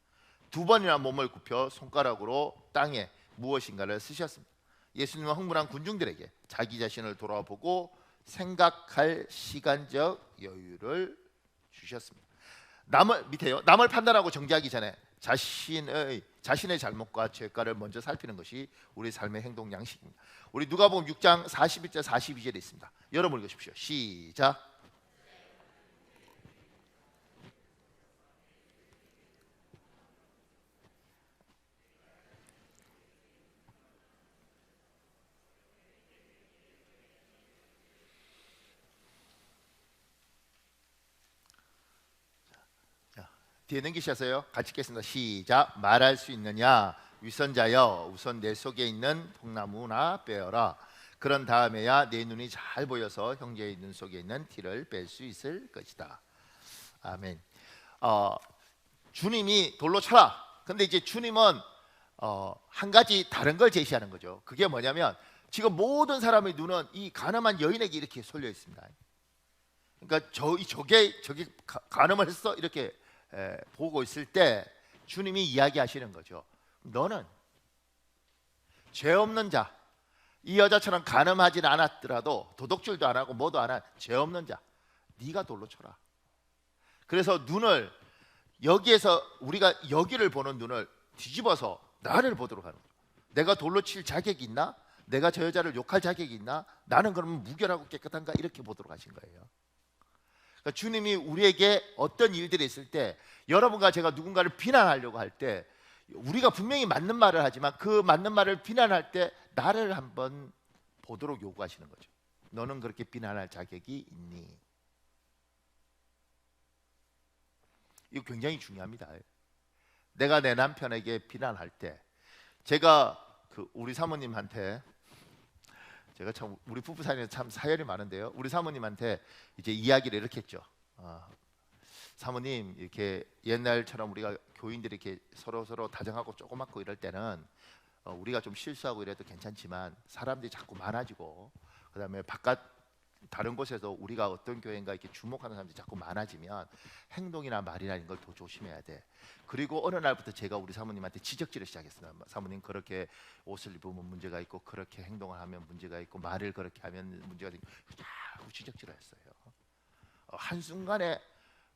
두 번이나 몸을 굽혀 손가락으로 땅에 무엇인가를 쓰셨습니다. 예수님은 흥분한 군중들에게 자기 자신을 돌아보고 생각할 시간적 여유를 주셨습니다. 남을 판단하고 정죄하기 전에 자신의 잘못과 죄가를 먼저 살피는 것이 우리 삶의 행동 양식입니다. 우리 누가복음 6장 41절 42절에 있습니다. 여러분 읽으십시오. 시작. 뒤에 넘기셔서요. 같이 읽겠습니다. 시작. 말할 수 있느냐? 위선자여, 우선 내 속에 있는 통나무나 빼어라. 그런 다음에야 내 눈이 잘 보여서 형제의 눈 속에 있는 티를 뺄 수 있을 것이다. 아멘. 주님이 돌로 쳐라. 근데 이제 주님은 한 가지 다른 걸 제시하는 거죠. 그게 뭐냐면 지금 모든 사람의 눈은 이 가늠한 여인에게 이렇게 쏠려 있습니다. 그러니까 저게 간음을 했어 이렇게 보고 있을 때 주님이 이야기하시는 거죠. 너는 죄 없는 자, 이 여자처럼 간음하진 않았더라도 도둑질도 안 하고 뭐도 안 한 죄 없는 자, 네가 돌로 쳐라. 그래서 눈을 여기에서 우리가 여기를 보는 눈을 뒤집어서 나를 보도록 하는 거죠. 내가 돌로 칠 자격이 있나? 내가 저 여자를 욕할 자격이 있나? 나는 그러면 무결하고 깨끗한가? 이렇게 보도록 하신 거예요. 그러니까 주님이 우리에게 어떤 일들이 있을 때 여러분과 제가 누군가를 비난하려고 할 때 우리가 분명히 맞는 말을 하지만 그 맞는 말을 비난할 때 나를 한번 보도록 요구하시는 거죠. 너는 그렇게 비난할 자격이 있니? 이거 굉장히 중요합니다. 내가 내 남편에게 비난할 때 제가 우리 사모님한테 제가 참 우리 부부 사이에 참 사연이 많은데요. 우리 사모님한테 이제 이야기를 이렇게 했죠. 사모님 이렇게 옛날처럼 우리가 교인들이 이렇게 서로 다정하고 조그맣고 이럴 때는 우리가 좀 실수하고 이래도 괜찮지만 사람들이 자꾸 많아지고 그다음에 바깥 다른 곳에서 우리가 어떤 교회인가 이렇게 주목하는 사람들이 자꾸 많아지면 행동이나 말이나 이런 걸 더 조심해야 돼. 그리고 어느 날부터 제가 우리 사모님한테 지적질을 시작했어요. 사모님 그렇게 옷을 입으면 문제가 있고 그렇게 행동을 하면 문제가 있고 말을 그렇게 하면 문제가 있고 자꾸 지적질을 했어요. 한순간에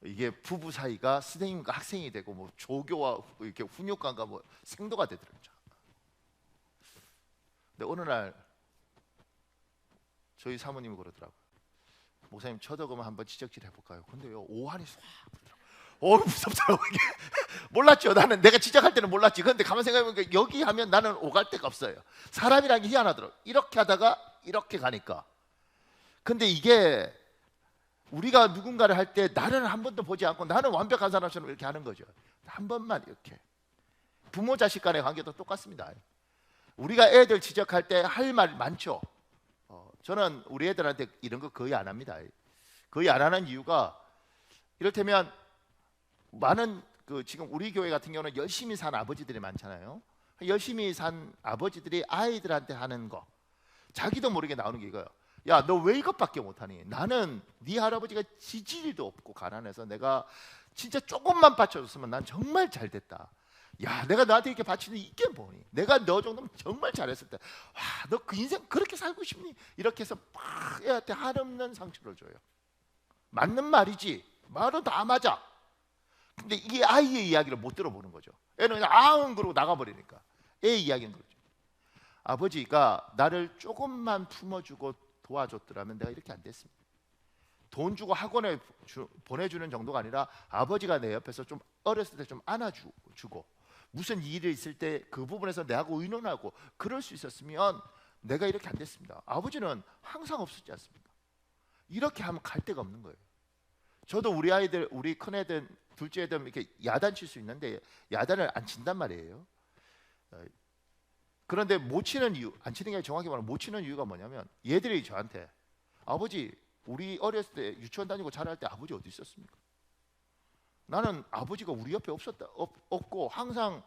이게 부부 사이가 선생님과 학생이 되고 뭐 조교와 이렇게 훈육관과 뭐 생도가 되더라고요. 근데 어느 날 저희 사모님이 그러더라고요. 목사님 저도 그러면 한번 지적질 해볼까요? 근데요 오한이 싹 그러더라고요. 무섭더라고 이게. 몰랐죠. 나는 내가 지적할 때는 몰랐지. 그런데 가만 생각해보니까 여기 하면 나는 오갈 데가 없어요. 사람이란 게 희한하더라고. 이렇게 하다가 이렇게 가니까. 근데 이게 우리가 누군가를 할 때 나는 한 번도 보지 않고 나는 완벽한 사람처럼 이렇게 하는 거죠. 한 번만 이렇게. 부모 자식 간의 관계도 똑같습니다. 우리가 애들 지적할 때 할 말 많죠. 저는 우리 애들한테 이런 거 거의 안 합니다. 거의 안 하는 이유가 이를테면 많은 지금 우리 교회 같은 경우는 열심히 산 아버지들이 많잖아요. 열심히 산 아버지들이 아이들한테 하는 거 자기도 모르게 나오는 게 이거예요. 야, 너 왜 이것밖에 못하니? 나는 네 할아버지가 지지리도 없고 가난해서 내가 진짜 조금만 받쳐줬으면 난 정말 잘 됐다. 야, 내가 너한테 이렇게 바치는 이게 뭐니? 내가 너 정도면 정말 잘했을 때, 와, 너 그 인생 그렇게 살고 싶니? 이렇게 해서 막 애한테 한없는 상처를 줘요. 맞는 말이지. 말은 다 맞아. 근데 이게 아이의 이야기를 못 들어보는 거죠. 애는 그냥 아웅 그러고 나가버리니까. 애의 이야기는 그렇죠. 아버지가 나를 조금만 품어주고 도와줬더라면 내가 이렇게 안 됐습니다. 돈 주고 학원에 보내주는 정도가 아니라 아버지가 내 옆에서 좀 어렸을 때 좀 안아주고 무슨 일이 있을 때 그 부분에서 내하고 의논하고 그럴 수 있었으면 내가 이렇게 안 됐습니다. 아버지는 항상 없었지 않습니까? 이렇게 하면 갈 데가 없는 거예요. 저도 우리 아이들, 우리 큰애들, 둘째 애들 이렇게 야단칠 수 있는데 야단을 안 친단 말이에요. 그런데 못 치는 이유, 안 치는 게 정확히 말하면 못 치는 이유가 뭐냐면 얘들이 저한테 아버지 우리 어렸을 때 유치원 다니고 자랄 때 아버지 어디 있었습니까? 나는 아버지가 우리 옆에 없고 항상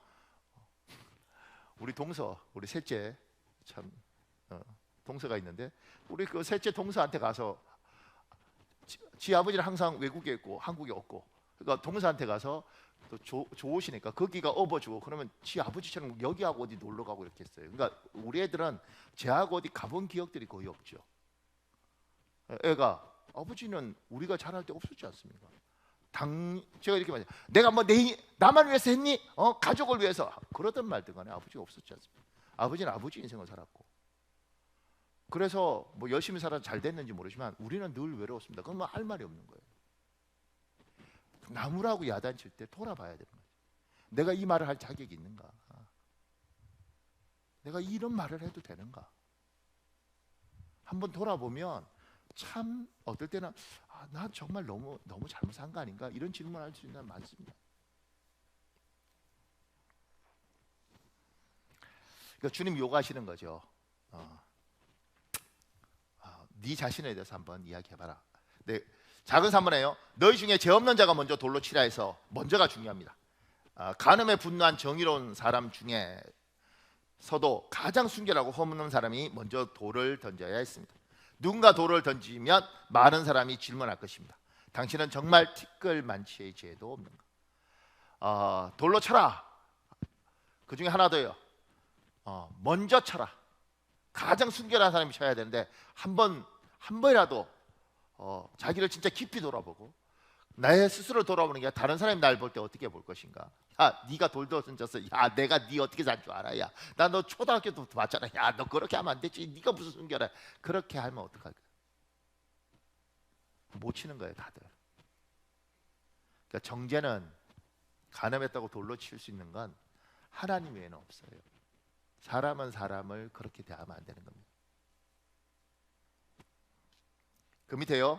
우리 동서, 우리 셋째 참 동서가 있는데 우리 그 셋째 동서한테 가서 지 아버지는 항상 외국에 있고 한국에 없고 그러니까 동서한테 가서 또 좋으시니까 거기가 업어주고 그러면 지 아버지처럼 여기하고 어디 놀러 가고 이렇게 했어요. 그러니까 우리 애들은 제하고 어디 가본 기억들이 거의 없죠. 애가 아버지는 우리가 자랄 때 없었지 않습니까? 제가 이렇게 말해요. 내가 뭐 나만 위해서 했니? 가족을 위해서 그러던 말든 간에 아버지가 없었지 않습니까? 아버지는 아버지 인생을 살았고 그래서 뭐 열심히 살아 잘 됐는지 모르지만 우리는 늘 외로웠습니다. 그건 뭐 할 말이 없는 거예요. 나무라고 야단칠 때 돌아봐야 되는 거예요. 내가 이 말을 할 자격이 있는가? 내가 이런 말을 해도 되는가? 한번 돌아보면 참 어떨 때는 나 정말 너무 잘못 산 거 아닌가? 이런 질문을 할 수 있는 사람 많습니다. 그러니까 주님 요구하시는 거죠. 네 자신에 대해서 한번 이야기해봐라. 네, 작은 산문에요. 너희 중에 죄 없는 자가 먼저 돌로 치라 해서 먼저가 중요합니다. 간음에 분노한 정의로운 사람 중에서도 가장 순결하고 허물없는 사람이 먼저 돌을 던져야 했습니다. 누군가 돌을 던지면 많은 사람이 질문할 것입니다. 당신은 정말 티끌만치의 죄도 없는가? 돌로 쳐라. 그 중에 하나 더요. 먼저 쳐라. 가장 순결한 사람이 쳐야 되는데 한 번이라도 자기를 진짜 깊이 돌아보고 나의 스스로 돌아보는 게 다른 사람이 날 볼 때 어떻게 볼 것인가? 야, 네가 돌도 던졌어. 야, 내가 네 어떻게 산 줄 알아? 야, 나 너 초등학교 때부터 봤잖아. 야, 너 그렇게 하면 안 되지. 네가 무슨 순결해? 그렇게 하면 어떡할까? 못 치는 거예요, 다들. 그러니까 정죄는 간음했다고 돌로 칠 수 있는 건 하나님 외에는 없어요. 사람은 사람을 그렇게 대하면 안 되는 겁니다. 그 밑에요.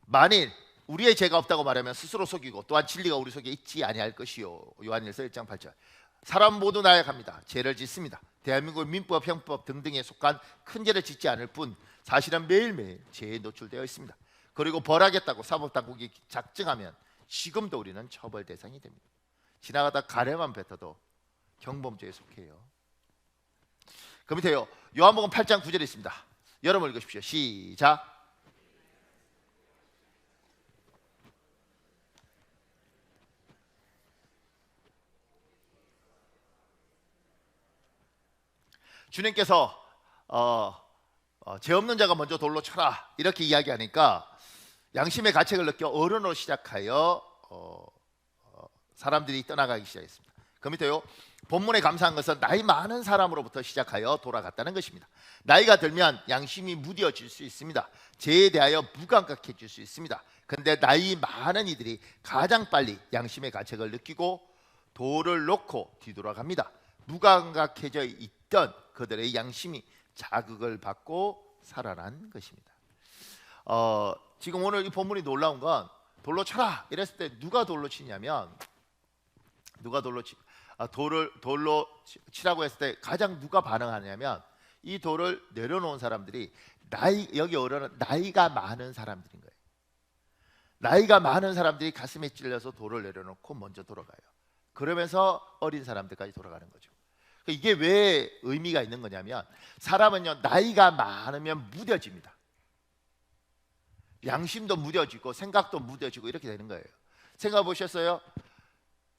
만일 우리의 죄가 없다고 말하면 스스로 속이고 또한 진리가 우리 속에 있지 아니할 것이요. 요한일서 1장 8절. 사람 모두 나약합니다. 죄를 짓습니다. 대한민국 민법, 형법 등등에 속한 큰 죄를 짓지 않을 뿐 사실은 매일매일 죄에 노출되어 있습니다. 그리고 벌하겠다고 사법당국이 작정하면 지금도 우리는 처벌 대상이 됩니다. 지나가다 가래만 뱉어도 경범죄에 속해요. 그 밑에요. 요한복음 8장 9절에 있습니다. 여러분 읽으십시오. 시작. 주님께서 죄 없는 자가 먼저 돌로 쳐라 이렇게 이야기하니까 양심의 가책을 느껴 어른으로 시작하여 사람들이 떠나가기 시작했습니다. 그 밑에요. 본문에 감사한 것은 나이 많은 사람으로부터 시작하여 돌아갔다는 것입니다. 나이가 들면 양심이 무뎌질 수 있습니다. 죄에 대하여 무감각해질 수 있습니다. 근데 나이 많은 이들이 가장 빨리 양심의 가책을 느끼고 돌을 놓고 뒤돌아갑니다. 무감각해져 있던 그들의 양심이 자극을 받고 살아난 것입니다. 지금 오늘 이 본문이 놀라운 건 돌로 쳐라 이랬을 때 누가 돌로 치냐면 돌로 치라고 했을 때 가장 누가 반응하냐면 이 돌을 내려놓은 사람들이 여기 어른은 나이가 많은 사람들인 거예요. 나이가 많은 사람들이 가슴에 찔려서 돌을 내려놓고 먼저 돌아가요. 그러면서 어린 사람들까지 돌아가는 거죠. 이게 왜 의미가 있는 거냐면 사람은요 나이가 많으면 무뎌집니다. 양심도 무뎌지고 생각도 무뎌지고 이렇게 되는 거예요. 생각해 보셨어요?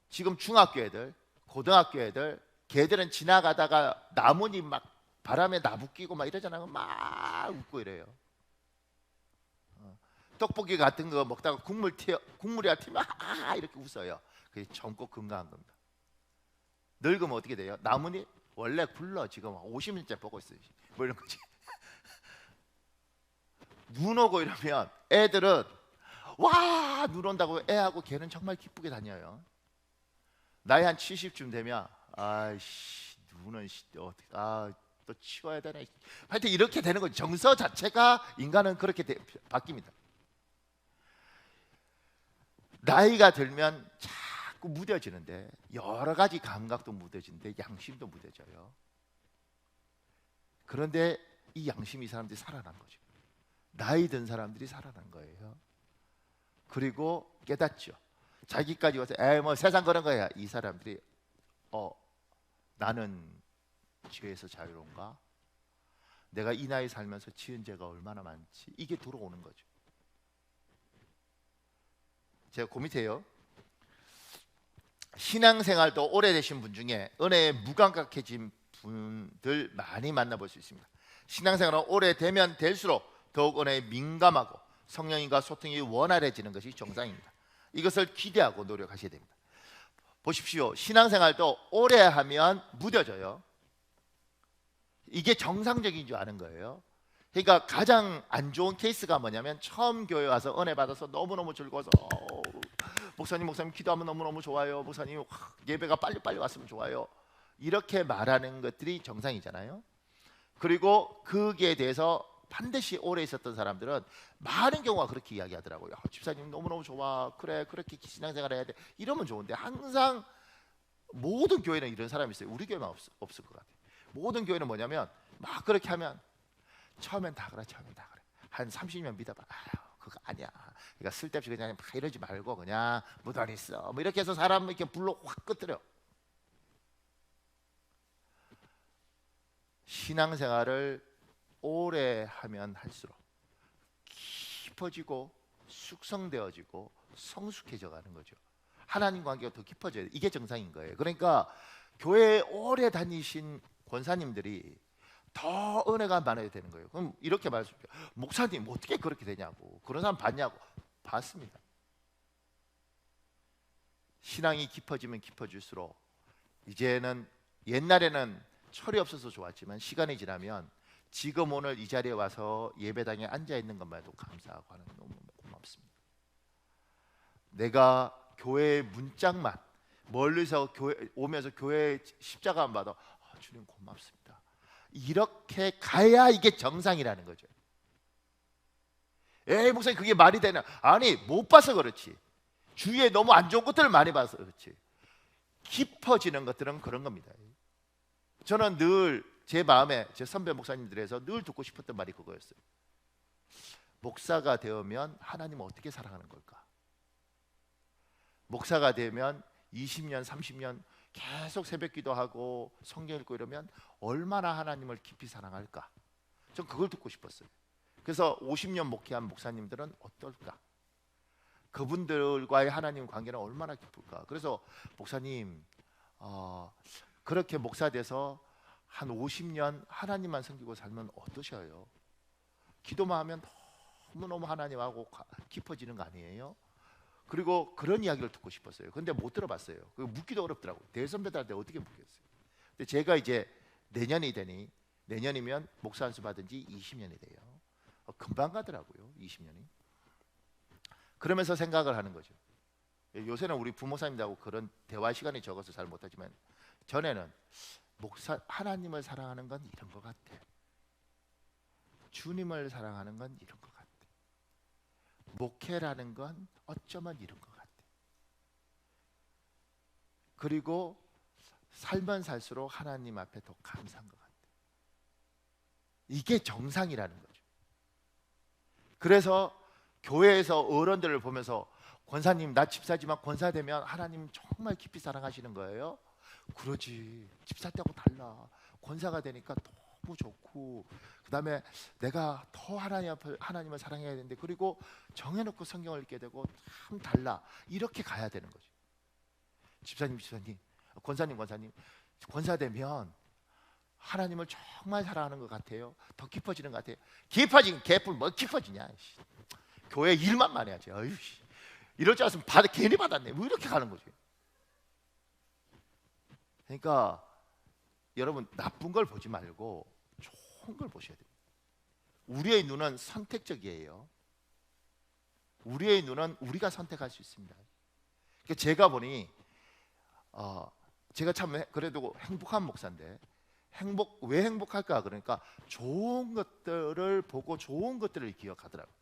지금 중학교 애들, 고등학교 애들, 걔들은 지나가다가 나뭇잎 막 바람에 나부끼고 막 이러잖아요. 막 웃고 이래요. 떡볶이 같은 거 먹다가 국물이 튀면 이렇게 웃어요. 그게 젊고 건강한 겁니다. 늙으면 어떻게 돼요? 나뭇잎 원래 굴러 지금 50년째 보고 있어요. 뭐 이런 거지. 눈 오고 이러면 애들은 와 눈 온다고 애하고 걔는 정말 기쁘게 다녀요. 나이 한 70쯤 되면 아이씨 눈은 또 치워야 되네. 하여튼 이렇게 되는 거죠. 정서 자체가 인간은 그렇게 바뀝니다. 나이가 들면 자꾸 무뎌지는데 여러 가지 감각도 무뎌지는데 양심도 무뎌져요. 그런데 이 양심이 사람들이 살아난 거죠. 나이 든 사람들이 살아난 거예요. 그리고 깨닫죠. 자기까지 와서 뭐 세상 그런 거야. 이 사람들이 나는 죄에서 자유로운가? 내가 이 나이 살면서 지은 죄가 얼마나 많지? 이게 들어오는 거죠. 제가 그 밑에요. 신앙생활도 오래되신 분 중에 은혜에 무감각해진 분들 많이 만나볼 수 있습니다. 신앙생활은 오래되면 될수록 더욱 은혜에 민감하고 성령님과 소통이 원활해지는 것이 정상입니다. 이것을 기대하고 노력하셔야 됩니다. 보십시오. 신앙생활도 오래 하면 무뎌져요. 이게 정상적인 줄 아는 거예요. 그러니까 가장 안 좋은 케이스가 뭐냐면 처음 교회 와서 은혜 받아서 너무너무 즐거워서 목사님 기도하면 너무너무 좋아요. 목사님 예배가 빨리 왔으면 좋아요. 이렇게 말하는 것들이 정상이잖아요. 그리고 거기에 대해서 반드시 오래 있었던 사람들은 많은 경우가 그렇게 이야기하더라고요. 집사님 너무너무 좋아. 그래 그렇게 신앙생활 해야 돼. 이러면 좋은데 항상 모든 교회는 이런 사람이 있어요. 우리 교회만 없을 것 같아요. 모든 교회는 뭐냐면 막 그렇게 하면 처음엔 다 그래. 한 30년 믿어봐. 그거 아니야. 그러니까 쓸데없이 그냥 막 이러지 말고 그냥 무던히 있어. 뭐 이렇게 해서 사람 이렇게 불러 확 끄트려. 신앙생활을 오래 하면 할수록 깊어지고 숙성되어지고 성숙해져 가는 거죠. 하나님 관계가 더 깊어져야 돼. 이게 정상인 거예요. 그러니까 교회에 오래 다니신 권사님들이 더 은혜가 많아야 되는 거예요. 그럼 이렇게 말씀해요. 목사님 어떻게 그렇게 되냐고. 그런 사람 봤냐고. 봤습니다. 신앙이 깊어지면 깊어질수록 이제는 옛날에는 철이 없어서 좋았지만 시간이 지나면 지금 오늘 이 자리에 와서 예배당에 앉아 있는 것만 해도 감사하고 하는 너무 고맙습니다. 내가 교회의 문짝만 멀리서 오면서 교회 십자가만 봐도 주님 고맙습니다. 이렇게 가야 이게 정상이라는 거죠. 에이 목사님 그게 말이 되나? 아니 못 봐서 그렇지. 주위에 너무 안 좋은 것들을 많이 봐서 그렇지. 깊어지는 것들은 그런 겁니다. 저는 늘 제 마음에 제 선배 목사님들에서 늘 듣고 싶었던 말이 그거였어요. 목사가 되면 하나님을 어떻게 사랑하는 걸까? 목사가 되면 20년, 30년 계속 새벽 기도하고 성경 읽고 이러면 얼마나 하나님을 깊이 사랑할까? 전 그걸 듣고 싶었어요. 그래서 50년 목회한 목사님들은 어떨까? 그분들과의 하나님 관계는 얼마나 깊을까? 그래서 목사님 그렇게 목사 돼서 한 50년 하나님만 섬기고 살면 어떠셔요? 기도만 하면 너무너무 하나님하고 깊어지는 거 아니에요? 그리고 그런 이야기를 듣고 싶었어요. 근데 못 들어봤어요. 그 묻기도 어렵더라고요. 대선배들한테 어떻게 묻겠어요? 근데 제가 이제 내년이면 목사 안수 받은 지 20년이 돼요. 금방 가더라고요. 20년이. 그러면서 생각을 하는 거죠. 요새는 우리 부모님하고 그런 대화 시간이 적어서 잘 못하지만 전에는 하나님을 사랑하는 건 이런 것 같아. 주님을 사랑하는 건 이런 것 같아. 목회라는 건 어쩌면 이런 것 같아. 그리고 살면 살수록 하나님 앞에 더 감사한 것 같아. 이게 정상이라는 거죠. 그래서 교회에서 어른들을 보면서 권사님, 나 집사지만 권사 되면 하나님 정말 깊이 사랑하시는 거예요? 그러지. 집사 때하고 달라. 권사가 되니까 너무 좋고, 그 다음에 내가 더 하나님을 사랑해야 되는데, 그리고 정해놓고 성경을 읽게 되고 참 달라. 이렇게 가야 되는 거죠. 집사님, 권사님, 권사 되면 하나님을 정말 사랑하는 것 같아요? 더 깊어지는 것 같아요? 깊어진 개뿔 뭐 깊어지냐? 교회 일만 많이 하지. 어휴, 이럴 줄 알았으면 괜히 받았네. 뭐 이렇게 가는 거지. 그러니까 여러분, 나쁜 걸 보지 말고 좋은 걸 보셔야 돼요. 우리의 눈은 선택적이에요. 우리의 눈은 우리가 선택할 수 있습니다. 그러니까 제가 보니 제가 참 그래도 행복한 목사인데, 왜 행복할까? 그러니까 좋은 것들을 보고 좋은 것들을 기억하더라고요.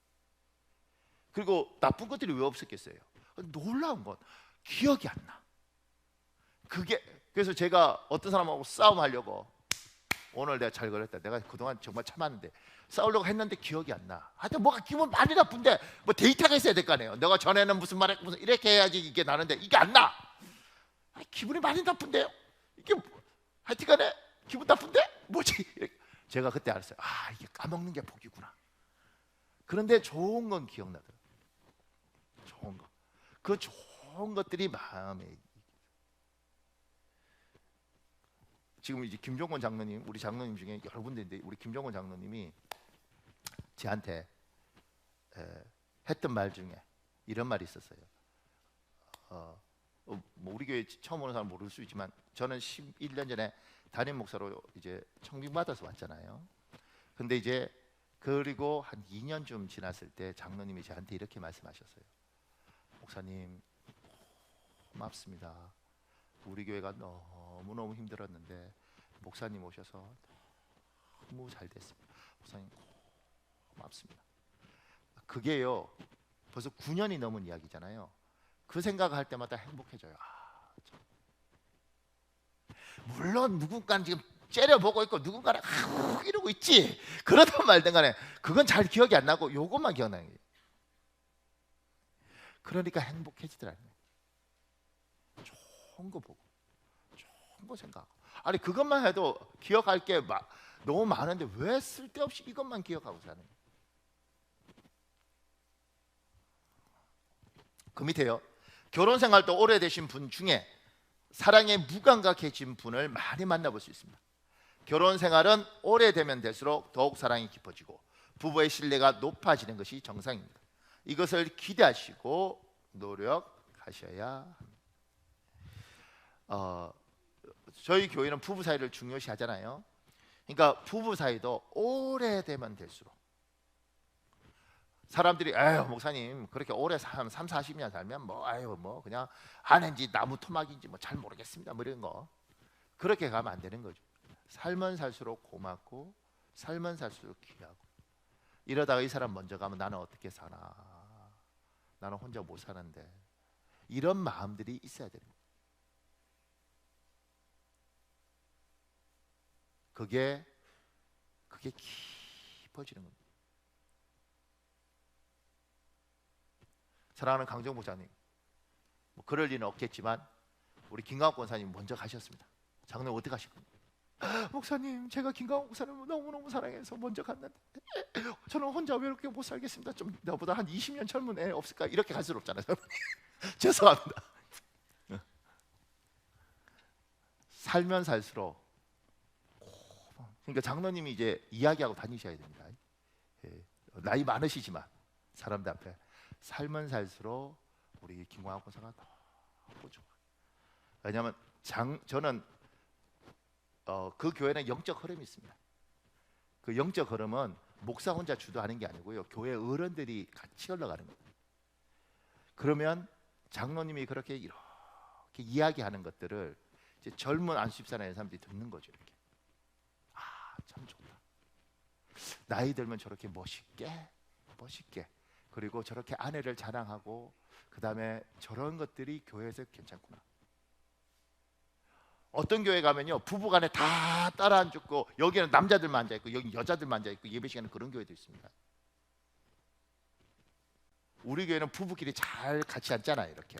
그리고 나쁜 것들이 왜 없었겠어요? 놀라운 건 기억이 안 나. 그래서 제가 어떤 사람하고 싸움하려고, 오늘 내가 잘 그랬다, 내가 그동안 정말 참았는데 싸우려고 했는데 기억이 안 나. 하여튼 뭐가 기분 많이 나쁜데 뭐 데이터가 있어야 될 거 아니에요. 내가 전에는 무슨 말 했고 이렇게 해야지 이게 나는데 이게 안 나. 기분이 많이 나쁜데요. 이게 하여튼간에 기분 나쁜데 뭐지? 제가 그때 알았어요. 이게 까먹는 게 복이구나. 그런데 좋은 건 기억나더라고요. 좋은 거. 그 좋은 것들이 마음에. 지금 이제 김종건 장로님, 우리 장로님 중에 여러 분들인데, 우리 김종건 장로님이 저한테 했던 말 중에 이런 말이 있었어요. 뭐 우리 교회 처음 오는 사람 모를 수 있지만, 저는 11년 전에 담임 목사로 이제 청빙받아서 왔잖아요. 근데 이제 그리고 한 2년쯤 지났을 때 장로님이 저한테 이렇게 말씀하셨어요. 목사님, 고맙습니다. 우리 교회가 너무너무 힘들었는데 목사님 오셔서 너무 잘 됐습니다. 목사님 고맙습니다. 그게요, 벌써 9년이 넘은 이야기잖아요. 그 생각할 때마다 행복해져요. 물론 누군가는 지금 째려보고 있고 누군가는 이러고 있지. 그러든 말든 간에 그건 잘 기억이 안 나고 요것만 기억나는 거예요. 그러니까 행복해지더라고요. 좋은 거 보고 좋은 거 생각하고. 아니 그것만 해도 기억할 게 너무 많은데 왜 쓸데없이 이것만 기억하고 사는 거예요? 그 밑에요, 결혼 생활도 오래되신 분 중에 사랑에 무감각해진 분을 많이 만나볼 수 있습니다. 결혼 생활은 오래되면 될수록 더욱 사랑이 깊어지고 부부의 신뢰가 높아지는 것이 정상입니다. 이것을 기대하시고 노력하셔야 합니다. 저희 교회는 부부 사이를 중요시 하잖아요. 그러니까 부부 사이도 오래되면 될수록 사람들이 목사님 그렇게 오래 3, 40년 살면 뭐 그냥 아내인지 나무 토막인지 뭐 잘 모르겠습니다, 뭐 이런 거. 그렇게 가면 안 되는 거죠. 살면 살수록 고맙고 살면 살수록 귀하고. 이러다가 이 사람 먼저 가면 나는 어떻게 사나, 나는 혼자 못 사는데, 이런 마음들이 있어야 되는 거예요. 그게 깊어지는 겁니다. 사랑하는 강정 목사님, 뭐 그럴 리는 없겠지만 우리 김광욱 권사님 먼저 가셨습니다. 장로님 어떻게 가실 겁니까? 목사님, 제가 김광욱 목사님을 너무너무 사랑해서 먼저 갔는데 저는 혼자 외롭게 못 살겠습니다. 좀 나보다 한 20년 젊은 애 없을까? 이렇게 갈 수는 없잖아요. 죄송합니다. 살면 살수록, 그러니까 장로님이 이제 이야기하고 다니셔야 됩니다. 나이 많으시지만 사람들 앞에 살면 살수록 우리 김광욱 권사가 너무 좋아. 왜냐하면 저는 그 교회는 영적 흐름이 있습니다. 그 영적 흐름은 목사 혼자 주도하는 게 아니고요, 교회 어른들이 같이 흘러가는 겁니다. 그러면 장로님이 그렇게 이렇게 이야기하는 것들을 이제 젊은 안수집사나 사람들이 듣는 거죠. 이렇게. 아, 참 좋다. 나이 들면 저렇게 멋있게 그리고 저렇게 아내를 자랑하고 그 다음에 저런 것들이 교회에서 괜찮구나. 어떤 교회 가면요 부부간에 다 따라 앉고 여기는 남자들만 앉아있고 여기 여자들만 앉아있고 예배 시간에 그런 교회도 있습니다. 우리 교회는 부부끼리 잘 같이 앉잖아요. 이렇게.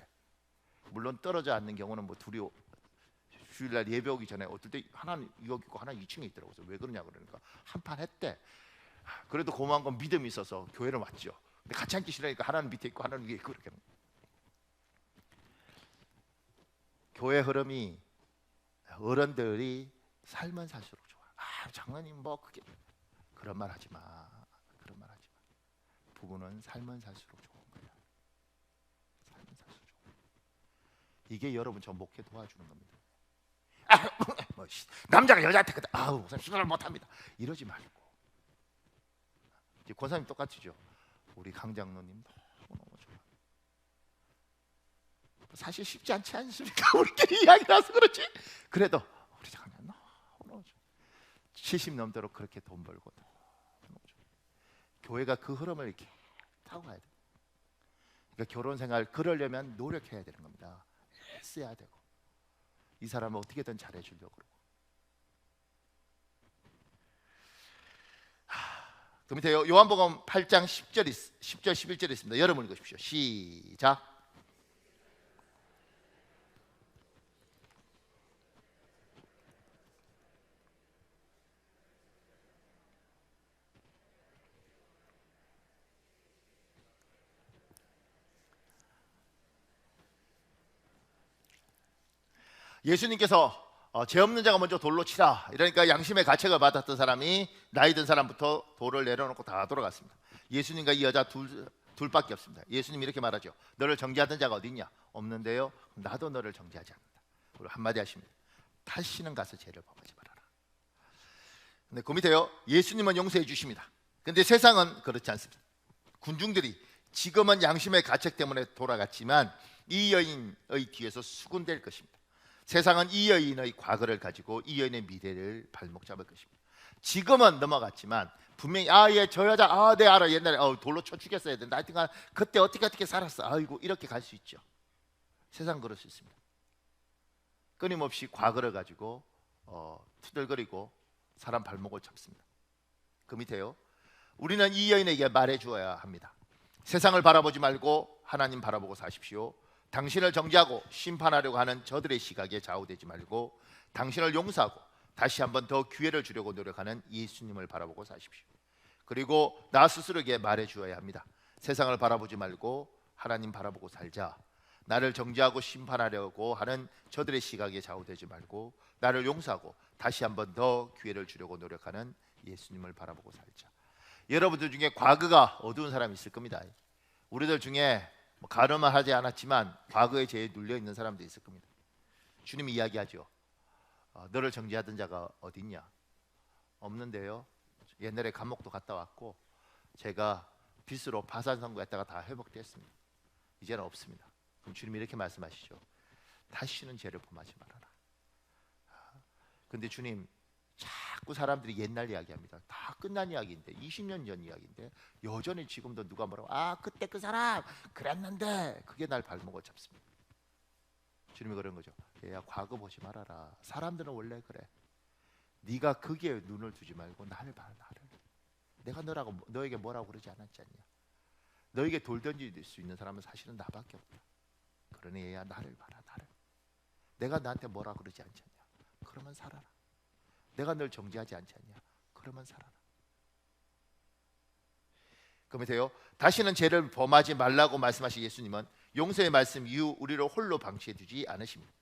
물론 떨어져 앉는 경우는 뭐 둘이 주일날 예배 오기 전에 어떨 때 하나는 여기 있고 하나는 2층에 있더라고요. 그래서 왜 그러냐 그러니까 한판 했대. 그래도 고마운 건 믿음이 있어서 교회를 왔죠. 근데 같이 앉기 싫으니까 하나는 밑에 있고 하나는 위에 있고 그렇게. 교회 흐름이 어른들이 살면 살수록 좋아. 아, 장로님 뭐 그게 그런 말 하지 마. 그런 말 하지 마. 부부는 살면 살수록 좋은 거야. 살면 살수록 좋은 거야. 이게 여러분 저 목회 도와주는 겁니다. 아, 뭐, 남자가 여자한테 그때 아우 목사님 수고를 못합니다. 이러지 말고. 이제 권사님 똑같이죠. 우리 강 장로님 너무 좋아. 사실 쉽지 않지 않습니까? 우리끼리 이야기라서 그렇지. 그래도 우리 장로님 너무 좋아. 70 넘도록 그렇게 돈 벌고 너무 좋아. 교회가 그 흐름을 이렇게 타고 가야 돼. 그러니까 결혼 생활 그러려면 노력해야 되는 겁니다. 애써야 되고 이 사람을 어떻게든 잘해주려고 그러고. 그 밑에 요한복음 8장 10절 11절 있습니다. 여러분 읽으십시오. 시작. 예수님께서 죄 없는 자가 먼저 돌로 치라. 이러니까 양심의 가책을 받았던 사람이 나이 든 사람부터 돌을 내려놓고 다 돌아갔습니다. 예수님과 이 여자 둘밖에 없습니다. 예수님이 이렇게 말하죠. 너를 정죄하던 자가 어디 있냐? 없는데요. 나도 너를 정죄하지 않는다. 그리고 한마디 하십니다. 다시는 가서 죄를 범하지 말아라. 근데 그 밑에요. 예수님은 용서해 주십니다. 근데 세상은 그렇지 않습니다. 군중들이 지금은 양심의 가책 때문에 돌아갔지만 이 여인의 뒤에서 수군될 것입니다. 세상은 이 여인의 과거를 가지고 이 여인의 미래를 발목 잡을 것입니다. 지금은 넘어갔지만 분명히 저 여자 네 알아. 옛날에 돌로 쳐 죽였어야 된다. 하여튼간 그때 어떻게 살았어. 아이고 이렇게 갈 수 있죠. 세상 그럴 수 있습니다. 끊임없이 과거를 가지고 투덜거리고 사람 발목을 잡습니다. 그 밑에요. 우리는 이 여인에게 말해 주어야 합니다. 세상을 바라보지 말고 하나님 바라보고 사십시오. 당신을 정죄하고 심판하려고 하는 저들의 시각에 좌우되지 말고 당신을 용서하고 다시 한번 더 기회를 주려고 노력하는 예수님을 바라보고 사십시오. 그리고 나 스스로에게 말해 주어야 합니다. 세상을 바라보지 말고 하나님 바라보고 살자. 나를 정죄하고 심판하려고 하는 저들의 시각에 좌우되지 말고 나를 용서하고 다시 한번 더 기회를 주려고 노력하는 예수님을 바라보고 살자. 여러분들 중에 과거가 어두운 사람이 있을 겁니다. 우리들 중에 가늠을 하지 않았지만 과거에 죄에 눌려 있는 사람도 있을 겁니다. 주님이 이야기하죠. 너를 정죄하던 자가 어디 있냐? 없는데요. 옛날에 감옥도 갔다 왔고 제가 빚으로 파산 선고했다가 다 회복됐습니다. 이제는 없습니다. 그럼 주님이 이렇게 말씀하시죠. 다시는 죄를 범하지 말아라. 근데 주님 자꾸 사람들이 옛날 이야기합니다. 다 끝난 이야기인데 20년 전 이야기인데 여전히 지금도 누가 뭐라고 그때 그 사람 그랬는데 그게 날 발목을 잡습니다. 주님이 그런 거죠. 얘야 과거 보지 말아라. 사람들은 원래 그래. 네가 거기에 눈을 두지 말고 나를 봐. 나를. 내가 너에게 뭐라고 그러지 않았지 않냐. 너에게 돌 던질 수 있는 사람은 사실은 나밖에 없다. 그러니 얘야 나를 봐라. 나를. 내가 나한테 뭐라고 그러지 않지 않냐. 그러면 살아라. 내가 널 정죄하지 않지 않냐. 그러면 살아라. 그러면서요. 다시는 죄를 범하지 말라고 말씀하신 예수님은 용서의 말씀 이후 우리를 홀로 방치해 두지 않으십니다.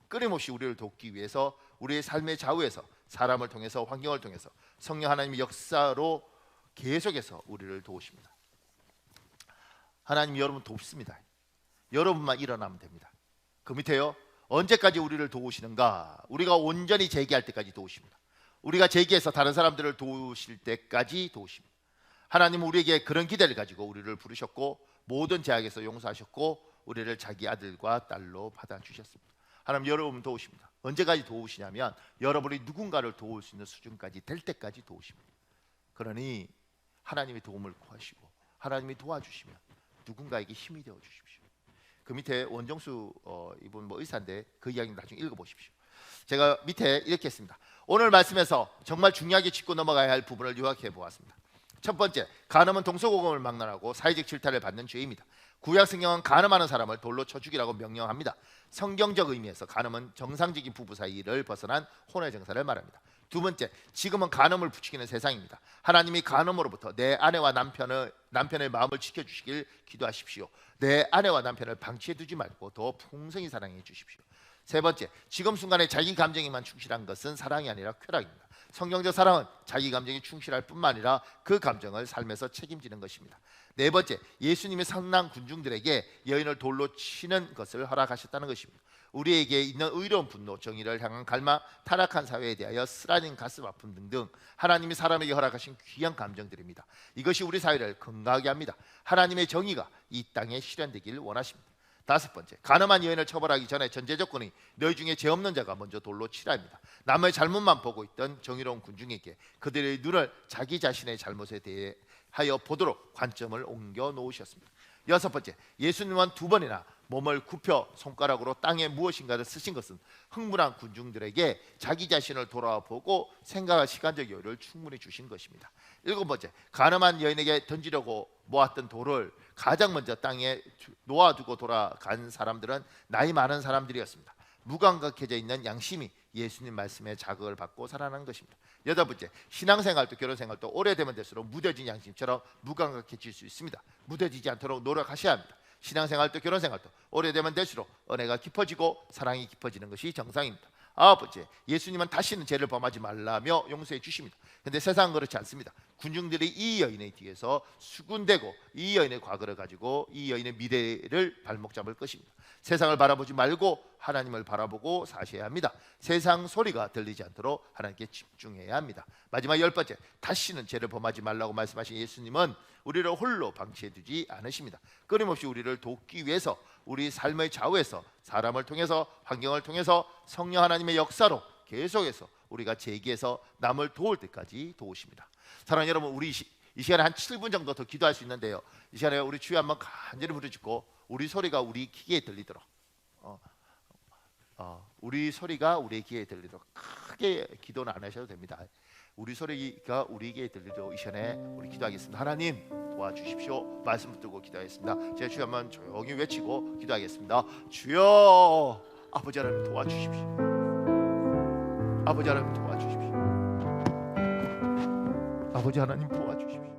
끊임없이 우리를 돕기 위해서 우리의 삶의 좌우에서 사람을 통해서 환경을 통해서 성령 하나님의 역사로 계속해서 우리를 도우십니다. 하나님 여러분 돕습니다. 여러분만 일어나면 됩니다. 그 밑에요. 언제까지 우리를 도우시는가? 우리가 온전히 재기할 때까지 도우십니다. 우리가 재기해서 다른 사람들을 도우실 때까지 도우십니다. 하나님은 우리에게 그런 기대를 가지고 우리를 부르셨고 모든 죄악에서 용서하셨고 우리를 자기 아들과 딸로 받아주셨습니다. 하나님 여러분 도우십니다. 언제까지 도우시냐면 여러분이 누군가를 도울 수 있는 수준까지 될 때까지 도우십니다. 그러니 하나님의 도움을 구하시고 하나님이 도와주시면 누군가에게 힘이 되어 주십시오. 그 밑에 원정수 이분 의사인데 그 이야기는 나중에 읽어보십시오. 제가 밑에 이렇게 했습니다. 오늘 말씀에서 정말 중요하게 짚고 넘어가야 할 부분을 요약해 보았습니다. 첫 번째, 간음은 동서고금을 막론하고 사회적 질타를 받는 죄입니다. 구약 성경은 간음하는 사람을 돌로 쳐 죽이라고 명령합니다. 성경적 의미에서 간음은 정상적인 부부 사이를 벗어난 혼외 정사를 말합니다. 두 번째, 지금은 간음을 부추기는 세상입니다. 하나님이 간음으로부터 내 아내와 남편의 마음을 지켜주시길 기도하십시오. 내 아내와 남편을 방치해 두지 말고 더 풍성히 사랑해 주십시오. 세 번째, 지금 순간에 자기 감정에만 충실한 것은 사랑이 아니라 쾌락입니다. 성경적 사랑은 자기 감정에 충실할 뿐만 아니라 그 감정을 삶에서 책임지는 것입니다. 네 번째, 예수님이 상난 군중들에게 여인을 돌로 치는 것을 허락하셨다는 것입니다. 우리에게 있는 의로운 분노, 정의를 향한 갈망, 타락한 사회에 대하여 쓰라린 가슴 아픔 등등 하나님이 사람에게 허락하신 귀한 감정들입니다. 이것이 우리 사회를 건강하게 합니다. 하나님의 정의가 이 땅에 실현되길 원하십니다. 다섯 번째, 간음한 여인을 처벌하기 전에 전제 조건이 너희 중에 죄 없는 자가 먼저 돌로 치라입니다. 남의 잘못만 보고 있던 정의로운 군중에게 그들의 눈을 자기 자신의 잘못에 대하여 보도록 관점을 옮겨 놓으셨습니다. 여섯 번째, 예수님은 두 번이나 몸을 굽혀 손가락으로 땅에 무엇인가를 쓰신 것은 흥분한 군중들에게 자기 자신을 돌아보고 생각할 시간적 여유를 충분히 주신 것입니다. 일곱 번째, 간음한 여인에게 던지려고 모았던 돌을 가장 먼저 땅에 놓아두고 돌아간 사람들은 나이 많은 사람들이었습니다. 무감각해져 있는 양심이 예수님 말씀에 자극을 받고 살아난 것입니다. 여덟 번째, 신앙생활도 결혼생활도 오래되면 될수록 무뎌진 양심처럼 무감각해질 수 있습니다. 무뎌지지 않도록 노력하셔야 합니다. 신앙생활도 결혼생활도 오래되면 될수록 은혜가 깊어지고 사랑이 깊어지는 것이 정상입니다. 아홉 번째, 예수님은 다시는 죄를 범하지 말라며 용서해 주십니다. 그런데 세상은 그렇지 않습니다. 군중들이 이 여인의 뒤에서 수군대고 이 여인의 과거를 가지고 이 여인의 미래를 발목 잡을 것입니다. 세상을 바라보지 말고 하나님을 바라보고 사셔야 합니다. 세상 소리가 들리지 않도록 하나님께 집중해야 합니다. 마지막 열 번째, 다시는 죄를 범하지 말라고 말씀하신 예수님은 우리를 홀로 방치해 두지 않으십니다. 끊임없이 우리를 돕기 위해서 우리 삶의 좌우에서 사람을 통해서 환경을 통해서 성령 하나님의 역사로 계속해서 우리가 제기해서 남을 도울 때까지 도우십니다. 사랑하는 여러분, 우리 이 시간에 한 7분 정도 더 기도할 수 있는데요. 이 시간에 우리 주여 한번 간절히 부르짖고 우리 소리가 우리 귀에 들리도록 우리 소리가 우리 귀에 들리도록 크게 기도는 안 하셔도 됩니다. 우리 소리가 우리 귀에 들리도록 이 시간에 우리 기도하겠습니다. 하나님 도와주십시오. 말씀 붙들고 기도하겠습니다. 제가 주여 한번 조용히 외치고 기도하겠습니다. 주여, 아버지 하나님 도와주십시오. 아버지 하나님 도와주십시오. 아버지 하나님 도와주십시오.